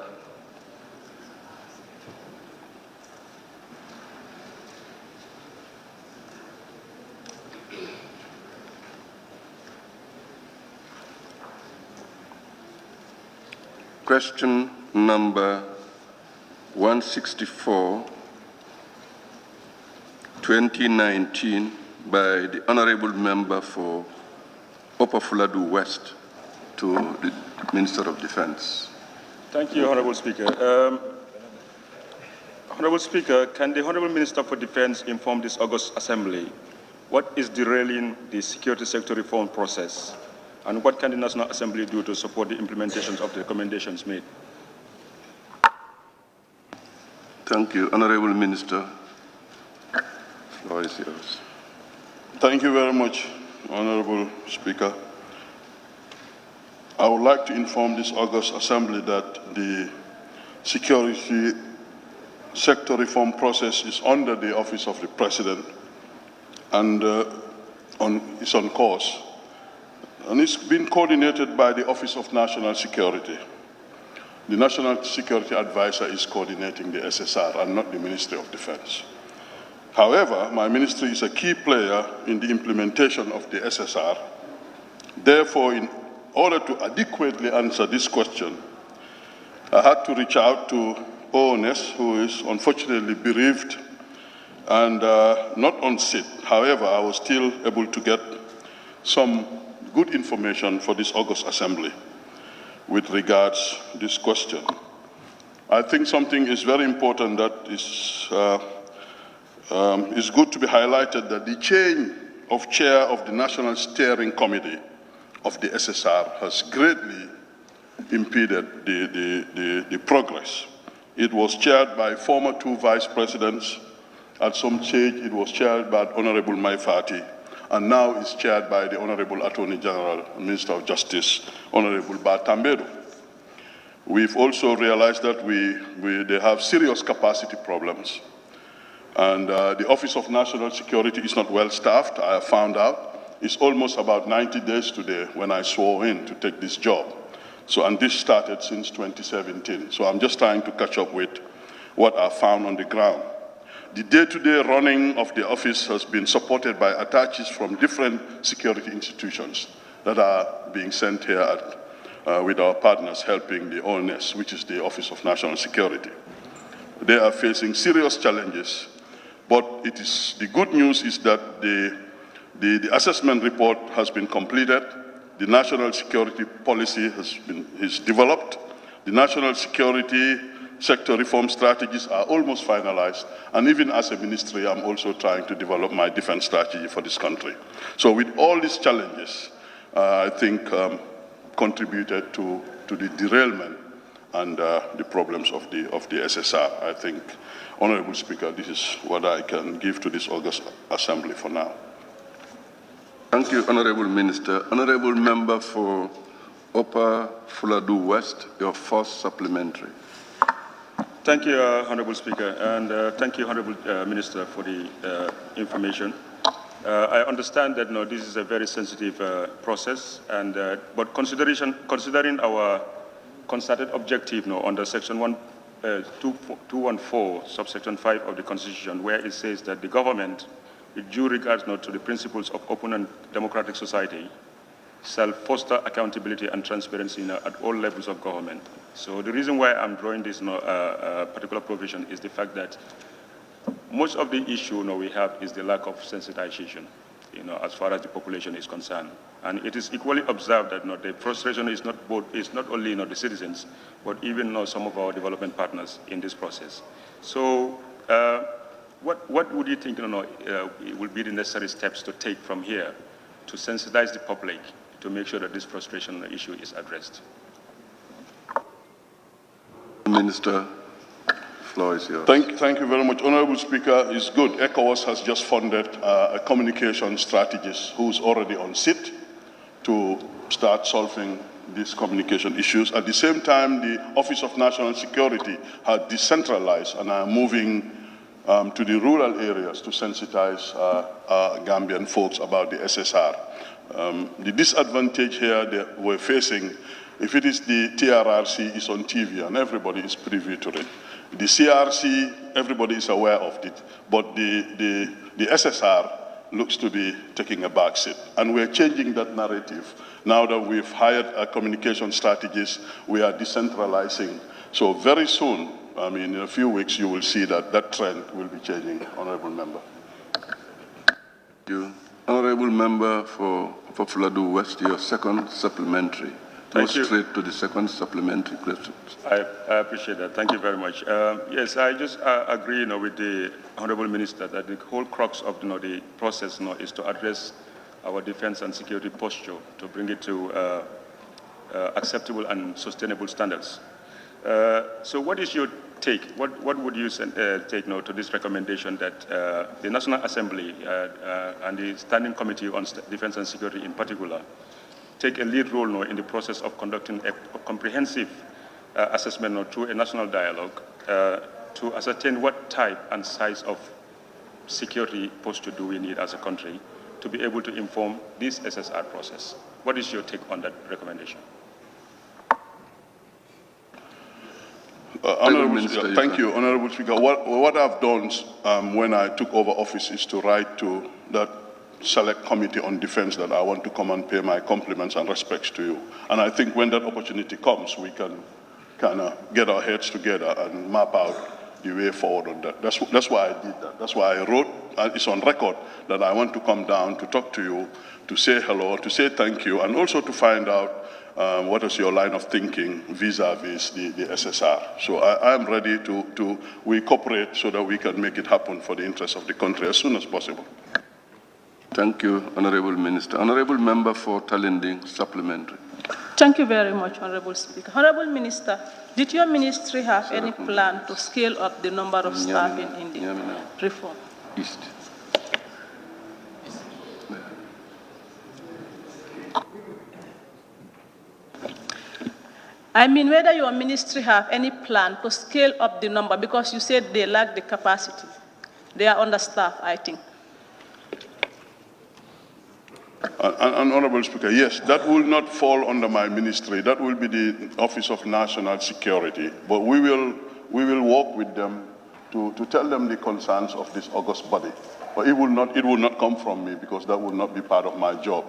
[SPEAKER 1] Question number 164, 2019, by the Honorable Member for Upper Fuladu West to the Minister of Defense.
[SPEAKER 18] Thank you, Honorable Speaker. Honorable Speaker, can the Honorable Minister for Defense inform this August Assembly what is derailing the security sector reform process, and what can the National Assembly do to support the implementations of the recommendations made?
[SPEAKER 1] Thank you. Honorable Minister, the floor is yours.
[SPEAKER 21] Thank you very much, Honorable Speaker. I would like to inform this August Assembly that the security sector reform process is under the Office of the President and is on course. And it's been coordinated by the Office of National Security. The National Security Advisor is coordinating the SSR and not the Ministry of Defense. However, my ministry is a key player in the implementation of the SSR. Therefore, in order to adequately answer this question, I had to reach out to ONS, who is unfortunately bereaved and not on seat. However, I was still able to get some good information for this August Assembly with regards to this question. I think something is very important that is good to be highlighted, that the change of chair of the National Steering Committee of the SSR has greatly impeded the progress. It was chaired by former two vice presidents. At some stage, it was chaired by Honorable Fatou, and now is chaired by the Honorable Attorney General and Minister of Justice, Honorable Tambedu. We've also realized that they have serious capacity problems, and the Office of National Security is not well staffed. I have found out. It's almost about 90 days today when I swore in to take this job. And this started since 2017. So I'm just trying to catch up with what are found on the ground. The day-to-day running of the office has been supported by attaches from different security institutions that are being sent here with our partners helping the ONS, which is the Office of National Security. They are facing serious challenges, but the good news is that the assessment report has been completed, the national security policy is developed, the national security sector reform strategies are almost finalized, and even as a ministry, I'm also trying to develop my defense strategy for this country. So with all these challenges, I think contributed to the derailment and the problems of the SSR. I think, Honorable Speaker, this is what I can give to this August Assembly for now.
[SPEAKER 1] Thank you, Honorable Minister. Honorable Member for Upper Fatou West, your first supplementary.
[SPEAKER 18] Thank you, Honorable Speaker, and thank you, Honorable Minister, for the information. I understand that this is a very sensitive process, and but considering our concerted objective under Section 214, subsection 5 of the Constitution, where it says that the government, with due regard to the principles of open and democratic society, shall foster accountability and transparency at all levels of government. So the reason why I'm drawing this particular provision is the fact that most of the issue we have is the lack of sensitization, as far as the population is concerned. And it is equally observed that the frustration is not only the citizens, but even some of our development partners in this process. So what would you think will be the necessary steps to take from here to sensitize the public to make sure that this frustration issue is addressed?
[SPEAKER 1] Minister, floor is yours.
[SPEAKER 21] Thank you very much. Honorable Speaker, it's good. ECOWAS has just funded a communication strategist who's already on sit to start solving these communication issues. At the same time, the Office of National Security has decentralized and are moving to the rural areas to sensitize Gambian folks about the SSR. The disadvantage here that we're facing, if it is the TRRC, is on TV and everybody is privy to it. The CRC, everybody is aware of it, but the SSR looks to be taking a back seat. And we're changing that narrative. Now that we've hired a communication strategist, we are decentralizing. So very soon, in a few weeks, you will see that that trend will be changing, Honorable Member.
[SPEAKER 1] Thank you. Honorable Member for Fatou West, your second supplementary. Go straight to the second supplementary question.
[SPEAKER 18] I appreciate that. Thank you very much. Yes, I just agree with the Honorable Minister that the whole crux of the process is to address our defense and security posture to bring it to acceptable and sustainable standards. So what is your take? What would you take to this recommendation that the National Assembly and the Standing Committee on Defense and Security in particular take a lead role in the process of conducting a comprehensive assessment through a national dialogue to ascertain what type and size of security posture do we need as a country to be able to inform this SSR process? What is your take on that recommendation?
[SPEAKER 21] Thank you, Honorable Speaker. What I've done when I took over office is to write to that select committee on defense that I want to come and pay my compliments and respects to you. And I think when that opportunity comes, we can kind of get our heads together and map out the way forward on that. That's why I did that. That's why I wrote, it's on record, that I want to come down to talk to you, to say hello, to say thank you, and also to find out what is your line of thinking vis-a-vis the SSR. So I am ready we cooperate so that we can make it happen for the interest of the country as soon as possible.
[SPEAKER 1] Thank you, Honorable Minister. Honorable Member for Talinding, supplementary.
[SPEAKER 4] Thank you very much, Honorable Speaker. Honorable Minister, did your ministry have any plan to scale up the number of staff in the reform?
[SPEAKER 1] East.
[SPEAKER 4] I mean, whether your ministry have any plan to scale up the number, because you said they lack the capacity. They are understaffed, I think.
[SPEAKER 21] And Honorable Speaker, yes, that will not fall under my ministry. That will be the Office of National Security. But we we will work with them to tell them the concerns of this august body. But it will not come from me, because that will not be part of my job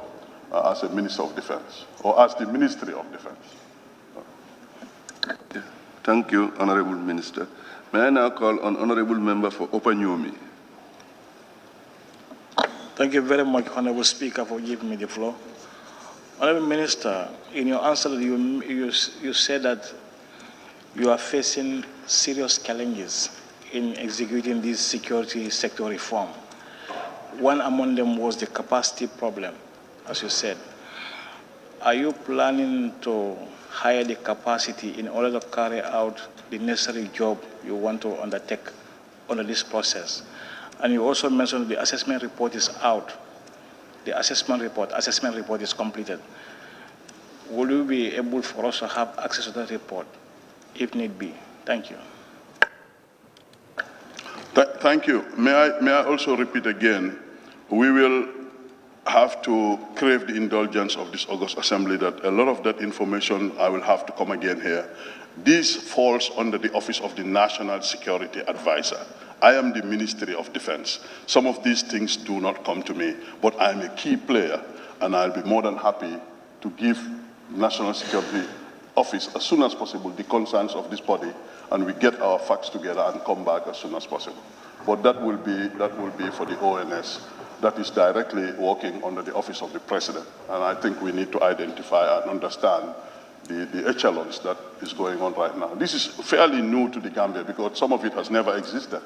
[SPEAKER 21] as a Minister of Defense or as the Ministry of Defense.
[SPEAKER 1] Thank you, Honorable Minister. May I now call on Honorable Member for Opanyomi.
[SPEAKER 7] Thank you very much, Honorable Speaker, for giving me the floor. Honorable Minister, in your answer, you said that you are facing serious challenges in executing this security sector reform. One among them was the capacity problem, as you said. Are you planning to hire the capacity in order to carry out the necessary job you want to undertake under this process? And you also mentioned the assessment report is out. The assessment report is completed. Will you be able for us to have access to that report, if need be? Thank you.
[SPEAKER 21] Thank you. May I also repeat again, we will have to crave the indulgence of this August Assembly that a lot of that information I will have to come again here. This falls under the Office of the National Security Advisor. I am the Ministry of Defense. Some of these things do not come to me, but I'm a key player, and I'll be more than happy to give National Security Office as soon as possible the concerns of this body, and we get our facts together and come back as soon as possible. But that will be for the ONS. That is directly working under the Office of the President. And I think we need to identify and understand the echelons that is going on right now. This is fairly new to the Gambia, because some of it has never existed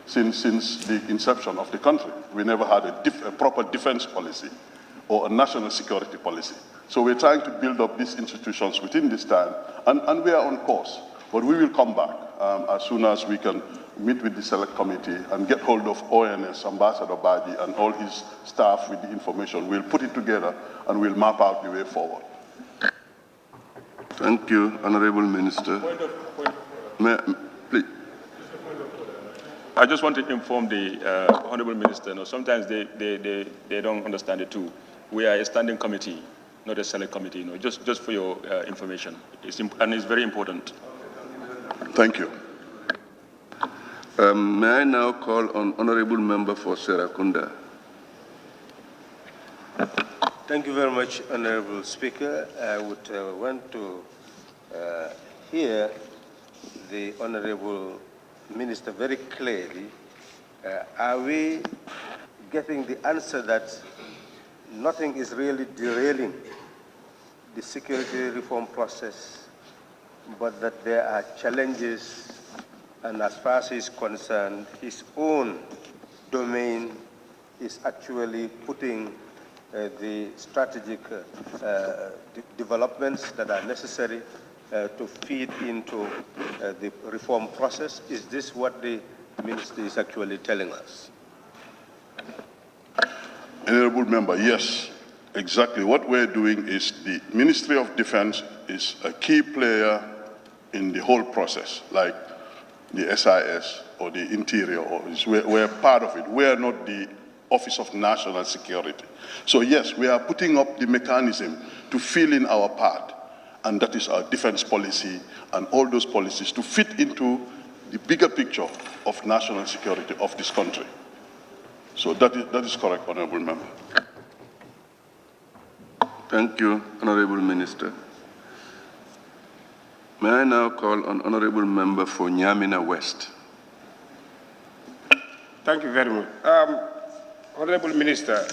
[SPEAKER 21] since the inception of the country. We never had a proper defense policy or a national security policy. So we're trying to build up these institutions within this time, and we are on course. But we will come back as soon as we can meet with the select committee and get hold of ONS, Ambassador Baji, and all his staff with the information. We'll put it together and we'll map out the way forward.
[SPEAKER 1] Thank you, Honorable Minister. Please.
[SPEAKER 18] I just want to inform the Honorable Minister, sometimes they don't understand it too. We are a standing committee, not a select committee, just for your information. And it's very important.
[SPEAKER 21] Thank you.
[SPEAKER 1] May I now call on Honorable Member for Serakunda.
[SPEAKER 3] Thank you very much, Honorable Speaker. I would want to hear the Honorable Minister very clearly. Are we getting the answer that nothing is really derailing the security reform process, but that there are challenges, and as far as he's concerned, his own domain is actually putting the strategic developments that are necessary to feed into the reform process? Is this what the Minister is actually telling us?
[SPEAKER 21] Honorable Member, yes, exactly. What we're doing is the Ministry of Defense is a key player in the whole process, like the SIS or the Interior Office. We're part of it. We're not the Office of National Security. So yes, we are putting up the mechanism to fill in our part, and that is our defense policy and all those policies to fit into the bigger picture of national security of this country. So that is correct, Honorable Member.
[SPEAKER 1] Thank you, Honorable Minister. May I now call on Honorable Member for Nyamina West.
[SPEAKER 22] Thank you very much. Honorable Minister,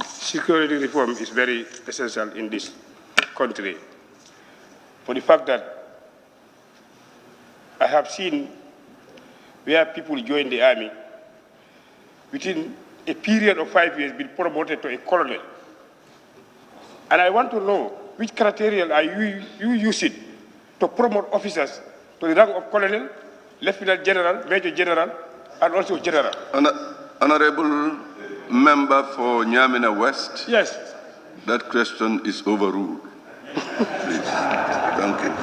[SPEAKER 22] security reform is very essential in this country. For the fact that I have seen where people join the army, within a period of 5 years, been promoted to a colonel. And I want to know which criteria are you using to promote officers to the rank of colonel, lieutenant general, major general, and also general.
[SPEAKER 1] Honorable Member for Nyamina West.
[SPEAKER 22] Yes.
[SPEAKER 1] That question is overruled. Please. Thank you.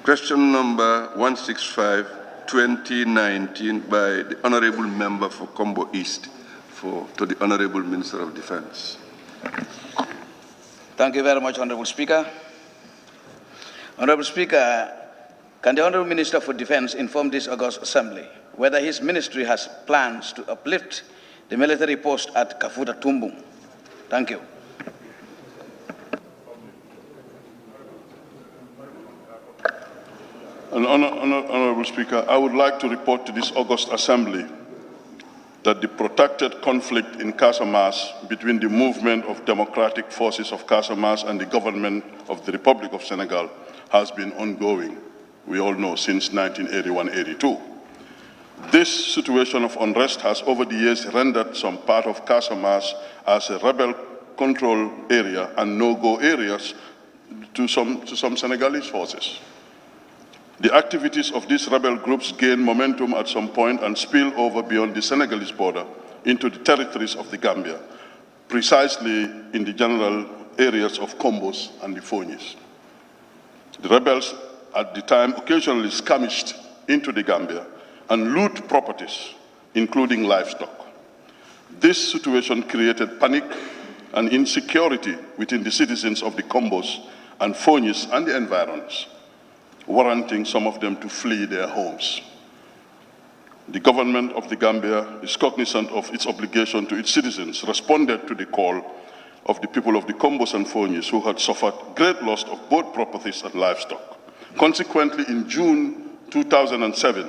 [SPEAKER 1] Question number 165 2019 by the Honorable Member for Combo East to the Honorable Minister of Defense.
[SPEAKER 2] Thank you very much, Honorable Speaker. Honorable Speaker, can the Honorable Minister for Defense inform this August Assembly whether his ministry has plans to uplift the military post at Kafuta Tumbung? Thank you.
[SPEAKER 21] Honorable Speaker, I would like to report to this August Assembly that the protracted conflict in Casamance between the movement of democratic forces of Casamance and the government of the Republic of Senegal has been ongoing, we all know, since 1981-82. This situation of unrest has over the years rendered some part of Casamance as a rebel-controlled area and no-go areas to some Senegalese forces. The activities of these rebel groups gain momentum at some point and spill over beyond the Senegalese border into the territories of the Gambia, precisely in the general areas of Combos and the Fonyis. The rebels at the time occasionally skirmished into the Gambia and loot properties, including livestock. This situation created panic and insecurity within the citizens of the Combos and Fonyis and the environs, warranting some of them to flee their homes. The government of the Gambia is cognizant of its obligation to its citizens, responded to the call of the people of the Combos and Fonyis who had suffered great loss of both properties and livestock. Consequently, in June 2007,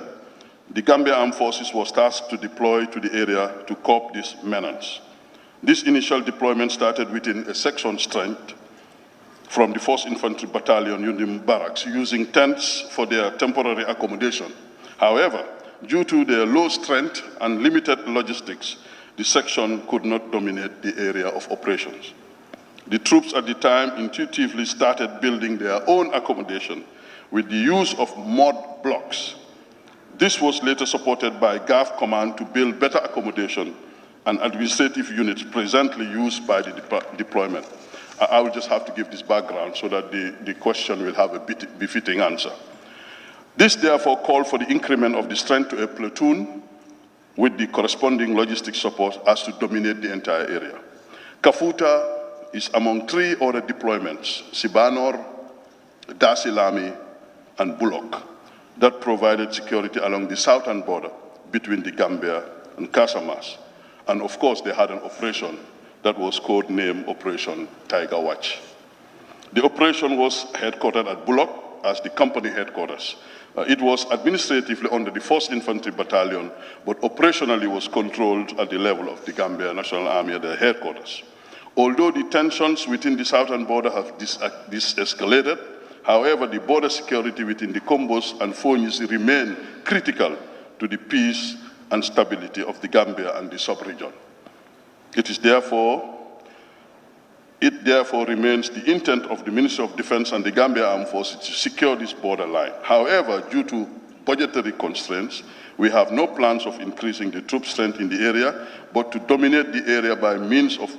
[SPEAKER 21] the Gambia Armed Forces was tasked to deploy to the area to cope this menace. This initial deployment started within a section strength from the 1st Infantry Battalion Yundim Barracks, using tents for their temporary accommodation. However, due to their low strength and limited logistics, the section could not dominate the area of operations. The troops at the time intuitively started building their own accommodation with the use of mud blocks. This was later supported by GAF Command to build better accommodation and administrative units presently used by the deployment. I will just have to give this background so that the question will have a befitting answer. This therefore called for the increment of the strength to a platoon with the corresponding logistic support as to dominate the entire area. Kafuta is among 3 other deployments, Sibanor, Dasilami, and Bullock, that provided security along the southern border between the Gambia and Casamance. And of course, they had an operation that was codenamed Operation Tiger Watch. The operation was headquartered at Bullock as the company headquarters. It was administratively under the 1st Infantry Battalion, but operationally was controlled at the level of the Gambia National Army at their headquarters. Although the tensions within the southern border have escalated, however, the border security within the Combos and Fonyis remain critical to the peace and stability of the Gambia and the sub-region. It therefore remains the intent of the Ministry of Defense and the Gambia Armed Forces to secure this borderline. However, due to budgetary constraints, we have no plans of increasing the troop strength in the area, but to dominate the area by means of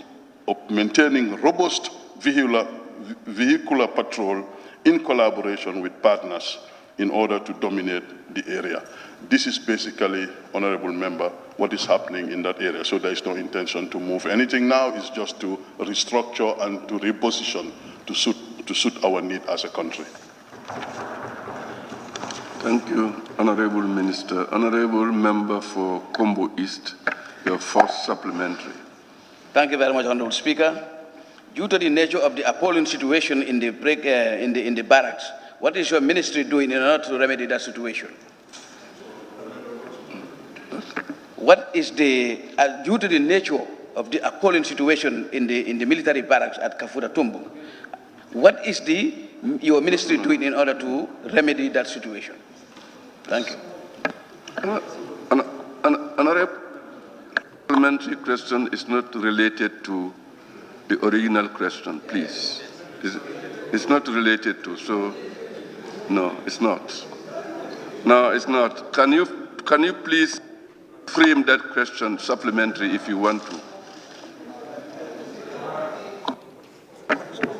[SPEAKER 21] maintaining robust vehicular patrol in collaboration with partners in order to dominate the area. This is basically, Honorable Member, what is happening in that area. So there is no intention to move anything now. It's just to restructure and to reposition to suit our need as a country.
[SPEAKER 1] Thank you, Honorable Minister. Honorable Member for Combo East, your first supplementary.
[SPEAKER 2] Thank you very much, Honorable Speaker. Due to the nature of the appalling situation in the barracks, what is your ministry doing in order to remedy that situation? What is due to the nature of the appalling situation in the military barracks at Kafuta Tumbung, what is your ministry doing in order to remedy that situation? Thank you.
[SPEAKER 1] Honorable, supplementary question is not related to the original question, please. It's not related to, so no, it's not. No, it's not. Can you please frame that question supplementary if you want to?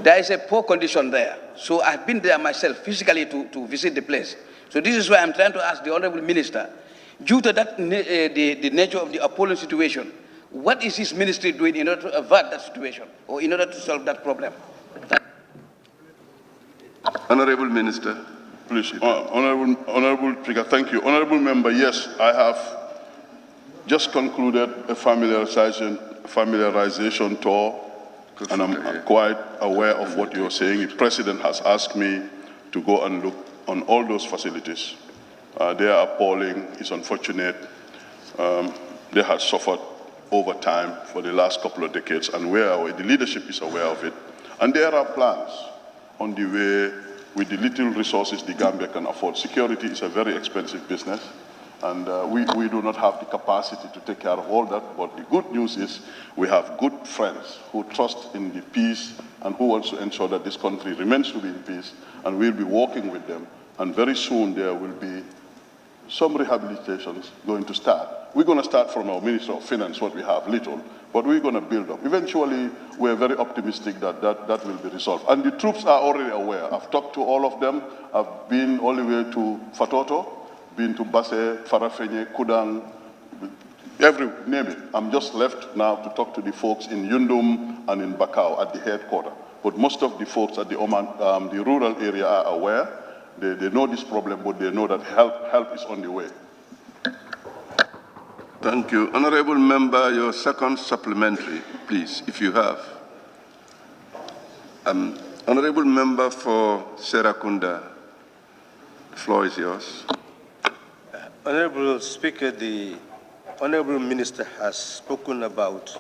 [SPEAKER 2] There is a poor condition there. So I've been there myself physically to visit the place. So this is why I'm trying to ask the Honorable Minister, due to that, the nature of the appalling situation, what is his ministry doing in order to avert that situation or in order to solve that problem?
[SPEAKER 1] Honorable Minister.
[SPEAKER 21] Please, Honorable Speaker, thank you. Honorable Member, yes, I have just concluded a familiarization tour, and I'm quite aware of what you're saying. The President has asked me to go and look on all those facilities. They are appalling. It's unfortunate. They have suffered over time for the last couple of decades, and the leadership is aware of it. And there are plans on the way with the little resources the Gambia can afford. Security is a very expensive business, and we do not have the capacity to take care of all that. But the good news is we have good friends who trust in the peace and who wants to ensure that this country remains to be in peace, and we'll be working with them. And very soon there will be some rehabilitations going to start. We're going to start from our Minister of Finance, what we have, little, but we're going to build up. Eventually, we're very optimistic that that will be resolved. And the troops are already aware. I've talked to all of them. I've been all the way to Fatou, been to Basse, Farafenye, Kudang, name it. I'm just left now to talk to the folks in Yundum and in Bakau at the headquarters. But most of the folks at the rural area are aware. They know this problem, but they know that help is on the way.
[SPEAKER 1] Thank you. Honorable Member, your second supplementary, please, if you have. Honorable Member for Serakunda, the floor is yours.
[SPEAKER 3] Honorable Speaker, the Honorable Minister has spoken about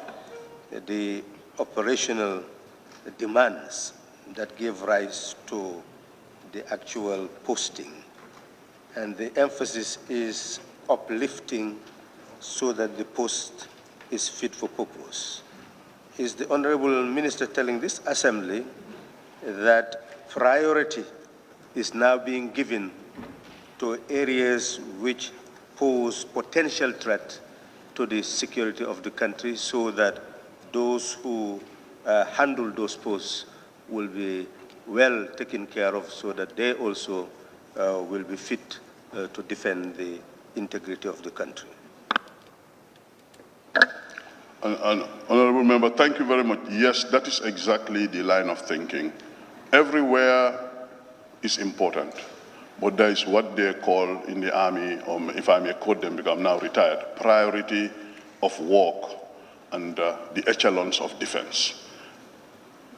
[SPEAKER 3] the operational demands that gave rise to the actual posting. And the emphasis is uplifting so that the post is fit for purpose. Is the Honorable Minister telling this Assembly that priority is now being given to areas which pose potential threat to the security of the country, so that those who handle those posts will be well taken care of, so that they also will be fit to defend the integrity of the country?
[SPEAKER 21] Honorable Member, thank you very much. Yes, that is exactly the line of thinking. Everywhere is important, but there is what they call in the Army, or if I may quote them because I'm now retired, priority of work and the echelons of defense.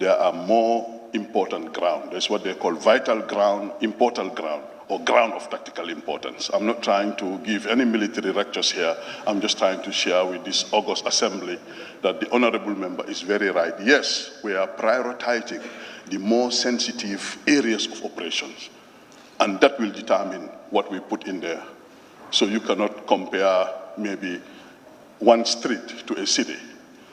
[SPEAKER 21] There are more important ground. There's what they call vital ground, important ground, or ground of tactical importance. I'm not trying to give any military lectures here. I'm just trying to share with this August Assembly that the Honorable Member is very right. Yes, we are prioritizing the more sensitive areas of operations, and that will determine what we put in there. So you cannot compare maybe one street to a city.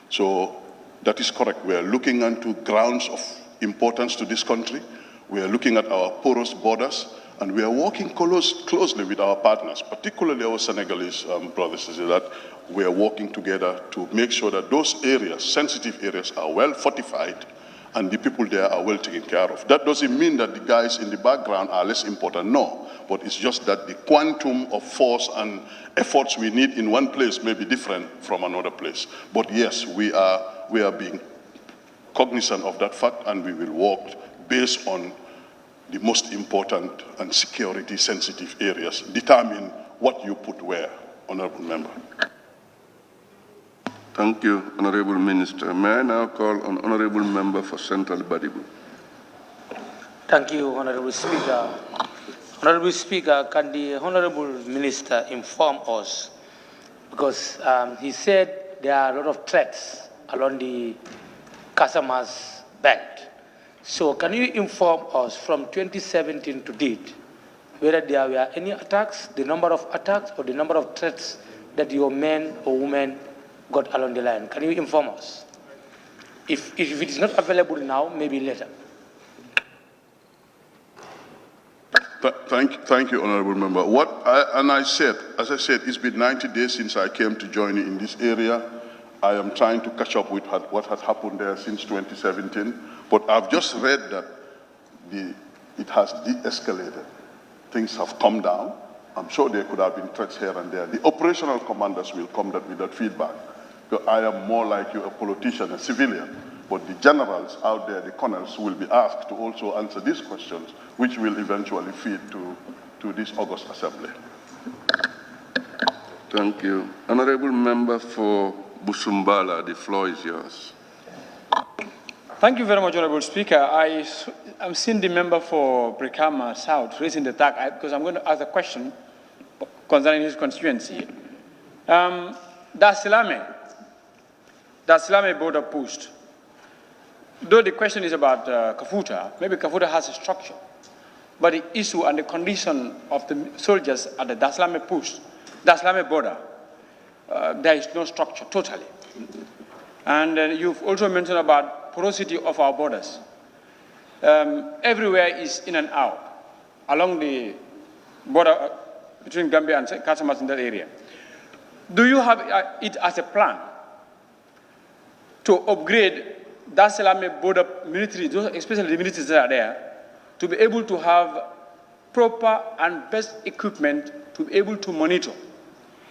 [SPEAKER 21] So that is correct. We are looking into grounds of importance to this country. We are looking at our porous borders, and we are working closely with our partners, particularly our Senegalese brothers, that we are working together to make sure that those areas, sensitive areas, are well fortified and the people there are well taken care of. That doesn't mean that the guys in the background are less important, no, but it's just that the quantum of force and efforts we need in one place may be different from another place. But yes, we are being cognizant of that fact, and we will work based on the most important and security-sensitive areas. Determine what you put where, Honorable Member.
[SPEAKER 1] Thank you, Honorable Minister. May I now call on Honorable Member for Central Badibu.
[SPEAKER 8] Thank you, Honorable Speaker. Honorable Speaker, can the Honorable Minister inform us, because he said there are a lot of threats along the Casamas belt. So can you inform us from 2017 to date whether there were any attacks, the number of attacks, or the number of threats that your men or women got along the line? Can you inform us? If it is not available now, maybe later.
[SPEAKER 21] Thank you, Honorable Member. As I said, it's been 90 days since I came to join you in this area. I am trying to catch up with what has happened there since 2017. But I've just read that it has de-escalated. things have come down. I'm sure there could have been threats here and there. The operational commanders will come with that feedback. Because I am more like you, a politician, a civilian. But the generals out there, the colonels, will be asked to also answer these questions, which will eventually feed to this August Assembly.
[SPEAKER 1] Thank you. Honorable Member for Busumbala, the floor is yours.
[SPEAKER 14] Thank you very much, Honorable Speaker. I'm seeing the member for Brikama South raising the tag because I'm going to ask a question concerning his constituency. Dasilame border post. Though the question is about Kafuta, maybe Kafuta has a structure, but the issue and the condition of the soldiers at the Dasilame post, Dasilame border, there is no structure totally. And you've also mentioned about porosity of our borders. Everywhere is in and out along the border between Gambia and Casamance in that area. Do you have it as a plan to upgrade Dasilame border military, especially the militaries that are there, to be able to have proper and best equipment to be able to monitor,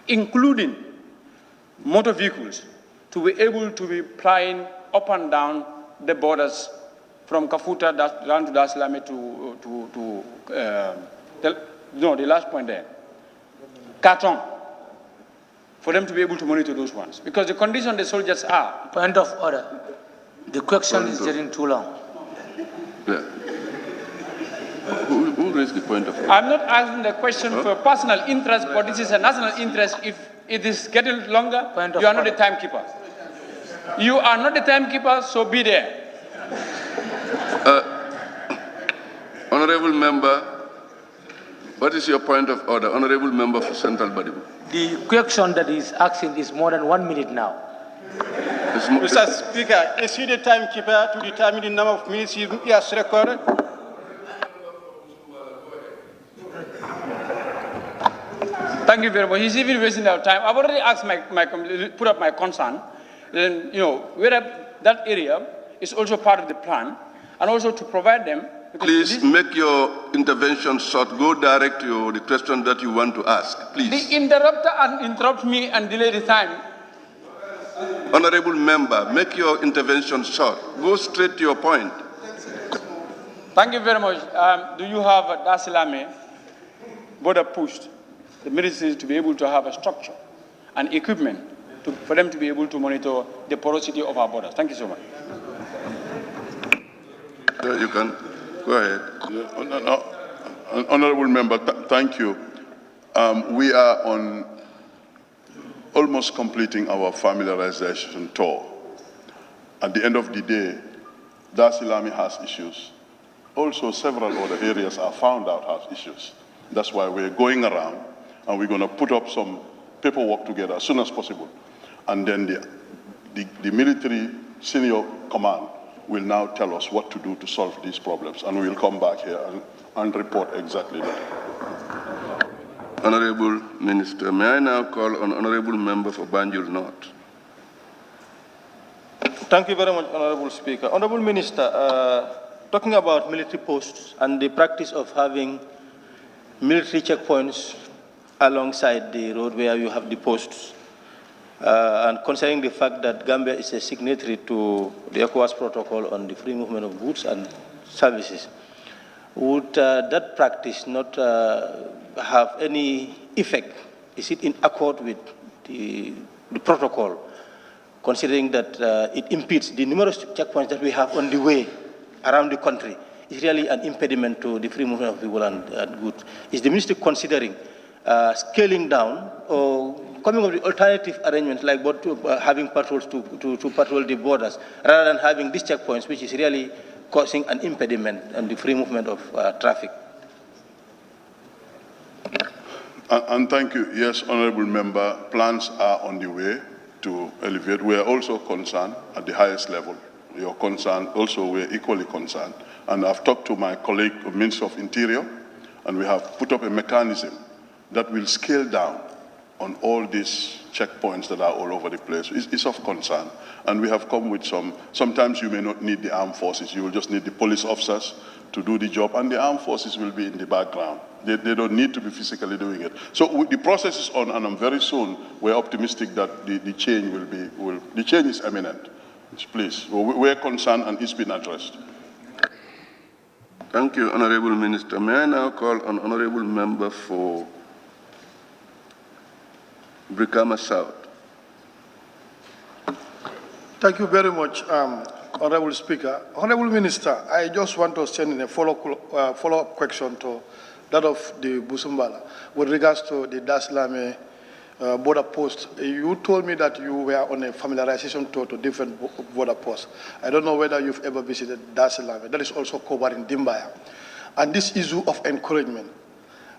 [SPEAKER 14] including motor vehicles, to be able to be flying up and down the borders from Kafuta down to Dasilame the last point there, Karton, for them to be able to monitor those ones. Because the condition the soldiers are.
[SPEAKER 8] Point of order. The question is getting too long.
[SPEAKER 1] Yeah. Who raised the point of order?
[SPEAKER 14] I'm not asking the question for personal interest, but this is a national interest. If it is getting longer, you are not the timekeeper. You are not the timekeeper, so be there.
[SPEAKER 1] Honorable Member, what is your point of order? Honorable Member for Central Badibu.
[SPEAKER 8] The question that he's asking is more than 1 minute now.
[SPEAKER 11] Mr. Speaker, is he the timekeeper to determine the number of minutes he has recorded?
[SPEAKER 14] Thank you very much. He's even wasting our time. I've already asked put up my concern. Then, whether that area is also part of the plan, and also to provide them.
[SPEAKER 1] Please make your intervention short. Go direct to the question that you want to ask, please.
[SPEAKER 14] The interrupter and interrupt me and delay the time.
[SPEAKER 1] Honorable Member, make your intervention short. Go straight to your point.
[SPEAKER 14] Thank you very much. Do you have a Dasilame border post, the military to be able to have a structure and equipment for them to be able to monitor the porosity of our borders? Thank you so much.
[SPEAKER 21] You can go ahead. Honorable Member, thank you. We are on almost completing our familiarization tour. At the end of the day, Dasilame has issues. Also, several other areas are found out have issues. That's why we're going around and we're going to put up some paperwork together as soon as possible. And then the military senior command will now tell us what to do to solve these problems. And we'll come back here and report exactly that.
[SPEAKER 1] Honorable Minister, may I now call on Honorable Member for Banjul North.
[SPEAKER 20] Thank you very much, Honorable Speaker. Honorable Minister, talking about military posts and the practice of having military checkpoints alongside the road where you have the posts, and considering the fact that Gambia is a signatory to the ECOWAS protocol on the free movement of goods and services, would that practice not have any effect? Is it in accord with the protocol, considering that it impedes the numerous checkpoints that we have on the way around the country? Is really an impediment to the free movement of people and goods. Is the ministry considering scaling down or coming up with alternative arrangements like having patrols to patrol the borders rather than having these checkpoints, which is really causing an impediment on the free movement of traffic?
[SPEAKER 21] And thank you. Yes, Honorable Member, plans are on the way to elevate. We are also concerned at the highest level. Your concern, also we're equally concerned. And I've talked to my colleague, the Minister of Interior, and we have put up a mechanism that will scale down on all these checkpoints that are all over the place. It's of concern. And we have come with sometimes you may not need the armed forces, you will just need the police officers to do the job, and the armed forces will be in the background. They don't need to be physically doing it. So the process is on, and very soon we're optimistic that the change the change is imminent. Please, we're concerned and it's been addressed.
[SPEAKER 1] Thank you, Honorable Minister. May I now call on Honorable Member for Brikama South.
[SPEAKER 13] Thank you very much, Honorable Speaker. Honorable Minister, I just want to send in a follow-up question to that of the Busumbala with regards to the Daslame border post. You told me that you were on a familiarization tour to different border posts. I don't know whether you've ever visited Daslame. That is also covered in Dimbaya. And this issue of encouragement,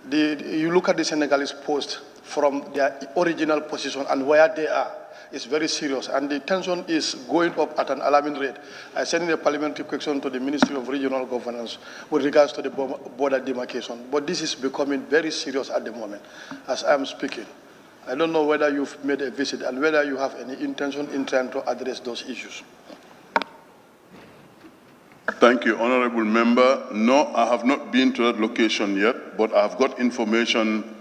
[SPEAKER 13] you look at the Senegalese post from their original position and where they are, it's very serious, and the tension is going up at an alarming rate. I sent in a parliamentary question to the Ministry of Regional Governance with regards to the border demarcation, but this is becoming very serious at the moment as I'm speaking. I don't know whether you've made a visit and whether you have any intention in trying to address those issues.
[SPEAKER 21] Thank you, Honorable Member. No, I have not been to that location yet, but I've got information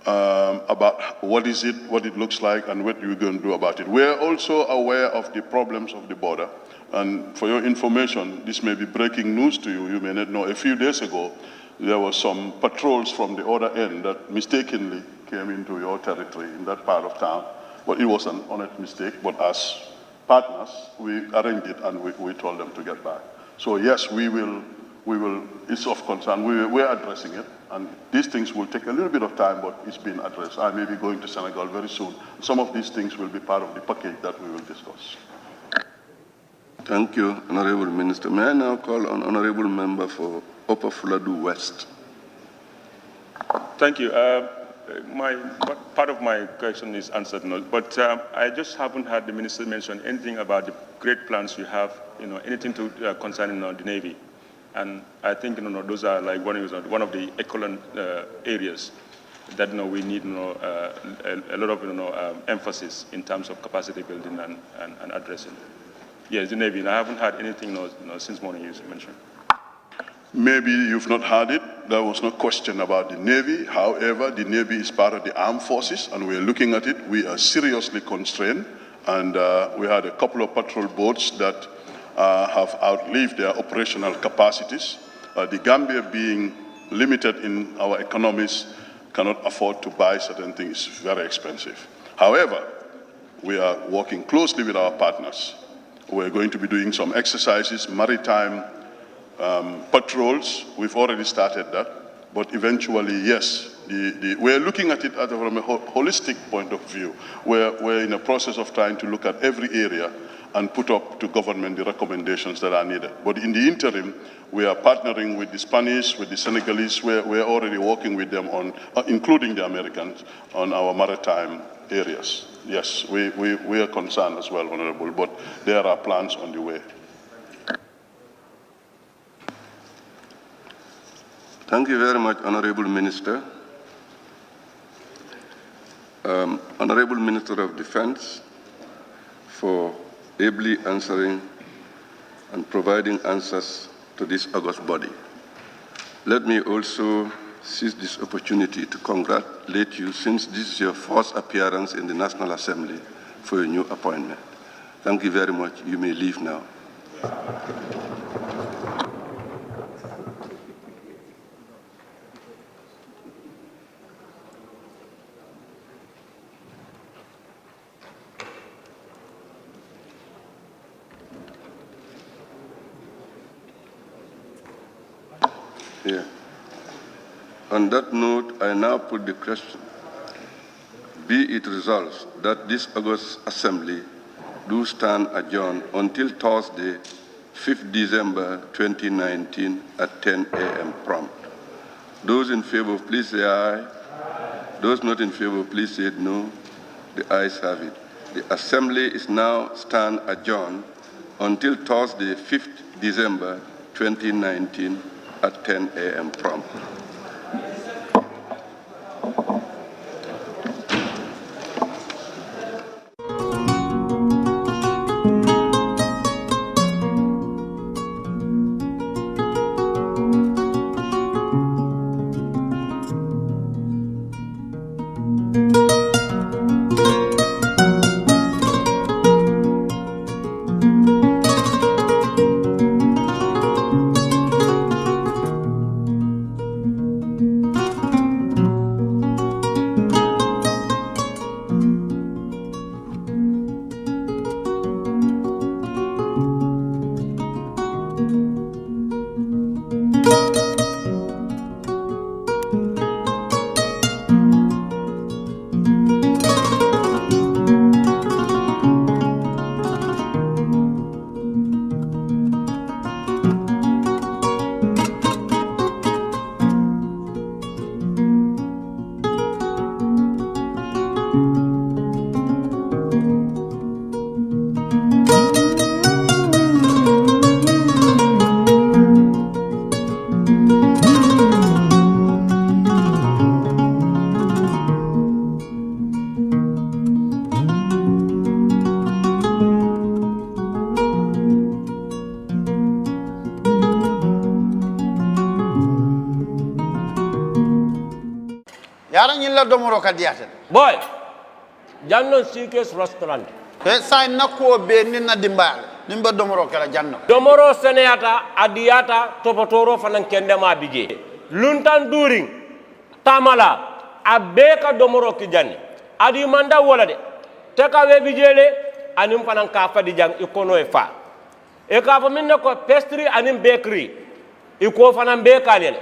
[SPEAKER 21] about what it looks like, and what we're going to do about it. We're also aware of the problems of the border. And for your information, this may be breaking news to you. You may not know. A few days ago, there were some patrols from the other end that mistakenly came into your territory in that part of town. But it was an honest mistake. But as partners, we arranged it and we told them to get back. So yes, we will, it's of concern. We're addressing it. And these things will take a little bit of time, but it's been addressed. I may be going to Senegal very soon. Some of these things will be part of the package that we will discuss.
[SPEAKER 1] Thank you, Honorable Minister. May I now call on Honorable Member for Upper Fuladu West.
[SPEAKER 18] Thank you. Part of my question is answered, but I just haven't heard the Minister mention anything about the great plans you have, anything to concerning the Navy. And I think those are like one of the excellent areas that we need a lot of emphasis in terms of capacity building and addressing. Yes, the Navy. And I haven't heard anything since morning you mentioned.
[SPEAKER 21] Maybe you've not heard it. There was no question about the Navy. However, the Navy is part of the armed forces, and we're looking at it. We are seriously constrained, and we had a couple of patrol boats that have outlived their operational capacities. The Gambia, being limited in our economies, cannot afford to buy certain things. It's very expensive. However, we are working closely with our partners. We're going to be doing some exercises, maritime patrols. We've already started that. But eventually, yes, we're looking at it from a holistic point of view. We're in a process of trying to look at every area and put up to government the recommendations that are needed. But in the interim, we are partnering with the Spanish, with the Senegalese. We're already working with them on, including the Americans, on our maritime areas. Yes, we are concerned as well, Honorable, but there are plans on the way.
[SPEAKER 1] Thank you very much, Honorable Minister. Honorable Minister of Defense, for ably answering and providing answers to this august body. Let me also seize this opportunity to congratulate you, since this is your first appearance in the National Assembly, for your new appointment. Thank you very much. You may leave now. Yeah. On that note, I now put the question. Be it resolved that this August Assembly do stand adjourned until Thursday, 5th December 2019 at 10 a.m. prompt. Those in favor, please say aye. Those not in favor, please say no. The ayes have it. The Assembly is now stand adjourned until Thursday, 5th December 2019 at 10 a.m. prompt.
[SPEAKER 10] la domoro ka diaten
[SPEAKER 15] boy janno CK's restaurant
[SPEAKER 10] e sai nakko be ni na dimbal nimba domoro kala janno
[SPEAKER 15] domoro seneyata adiyata topotoro fanan kendema bije luntan during tamala abeka domoro ki janni adi manda wala de teka we bijele anim fanan ka fadi jang ikono e fa e ka fa minne ko pastry anim bakery iko fanan be kalele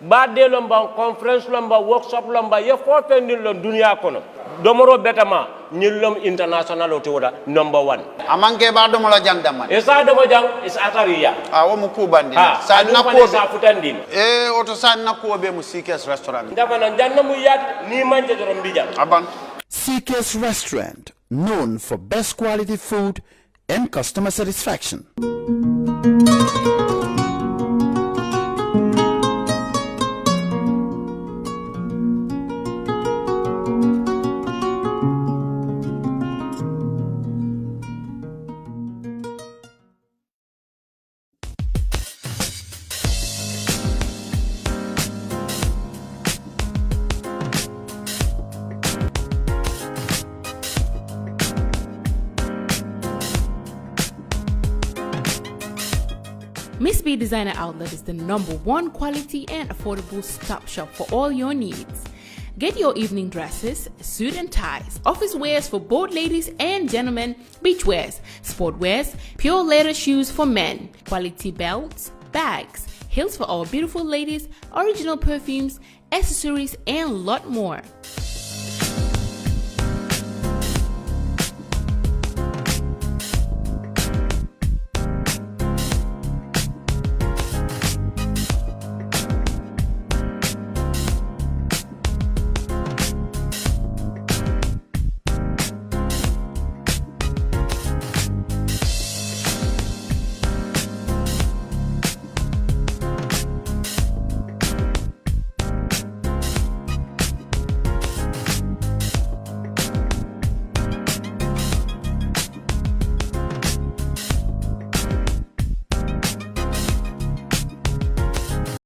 [SPEAKER 15] badde lomba conference lomba workshop lomba ye fo pendin lo dunia kono domoro betama nyillom international o toda number 1
[SPEAKER 10] amanke ba domoro jandama
[SPEAKER 15] e sa domo jang is atariya
[SPEAKER 10] wo mu kubandi
[SPEAKER 15] sa nakko sa futandin
[SPEAKER 10] e oto sa nakko be mu CK's restaurant
[SPEAKER 15] ndabana janna mu yat ni manje dorom bijam
[SPEAKER 10] aban
[SPEAKER 23] CK's restaurant, known for best quality food and customer satisfaction.
[SPEAKER 24] Miss B Designer Outlet is the #1 quality and affordable stop shop for all your needs. Get your evening dresses, suit and ties, office wears for both ladies and gentlemen, beach wears, sport wears, pure leather shoes for men, quality belts, bags, heels for our beautiful ladies, original perfumes, accessories, and a lot more.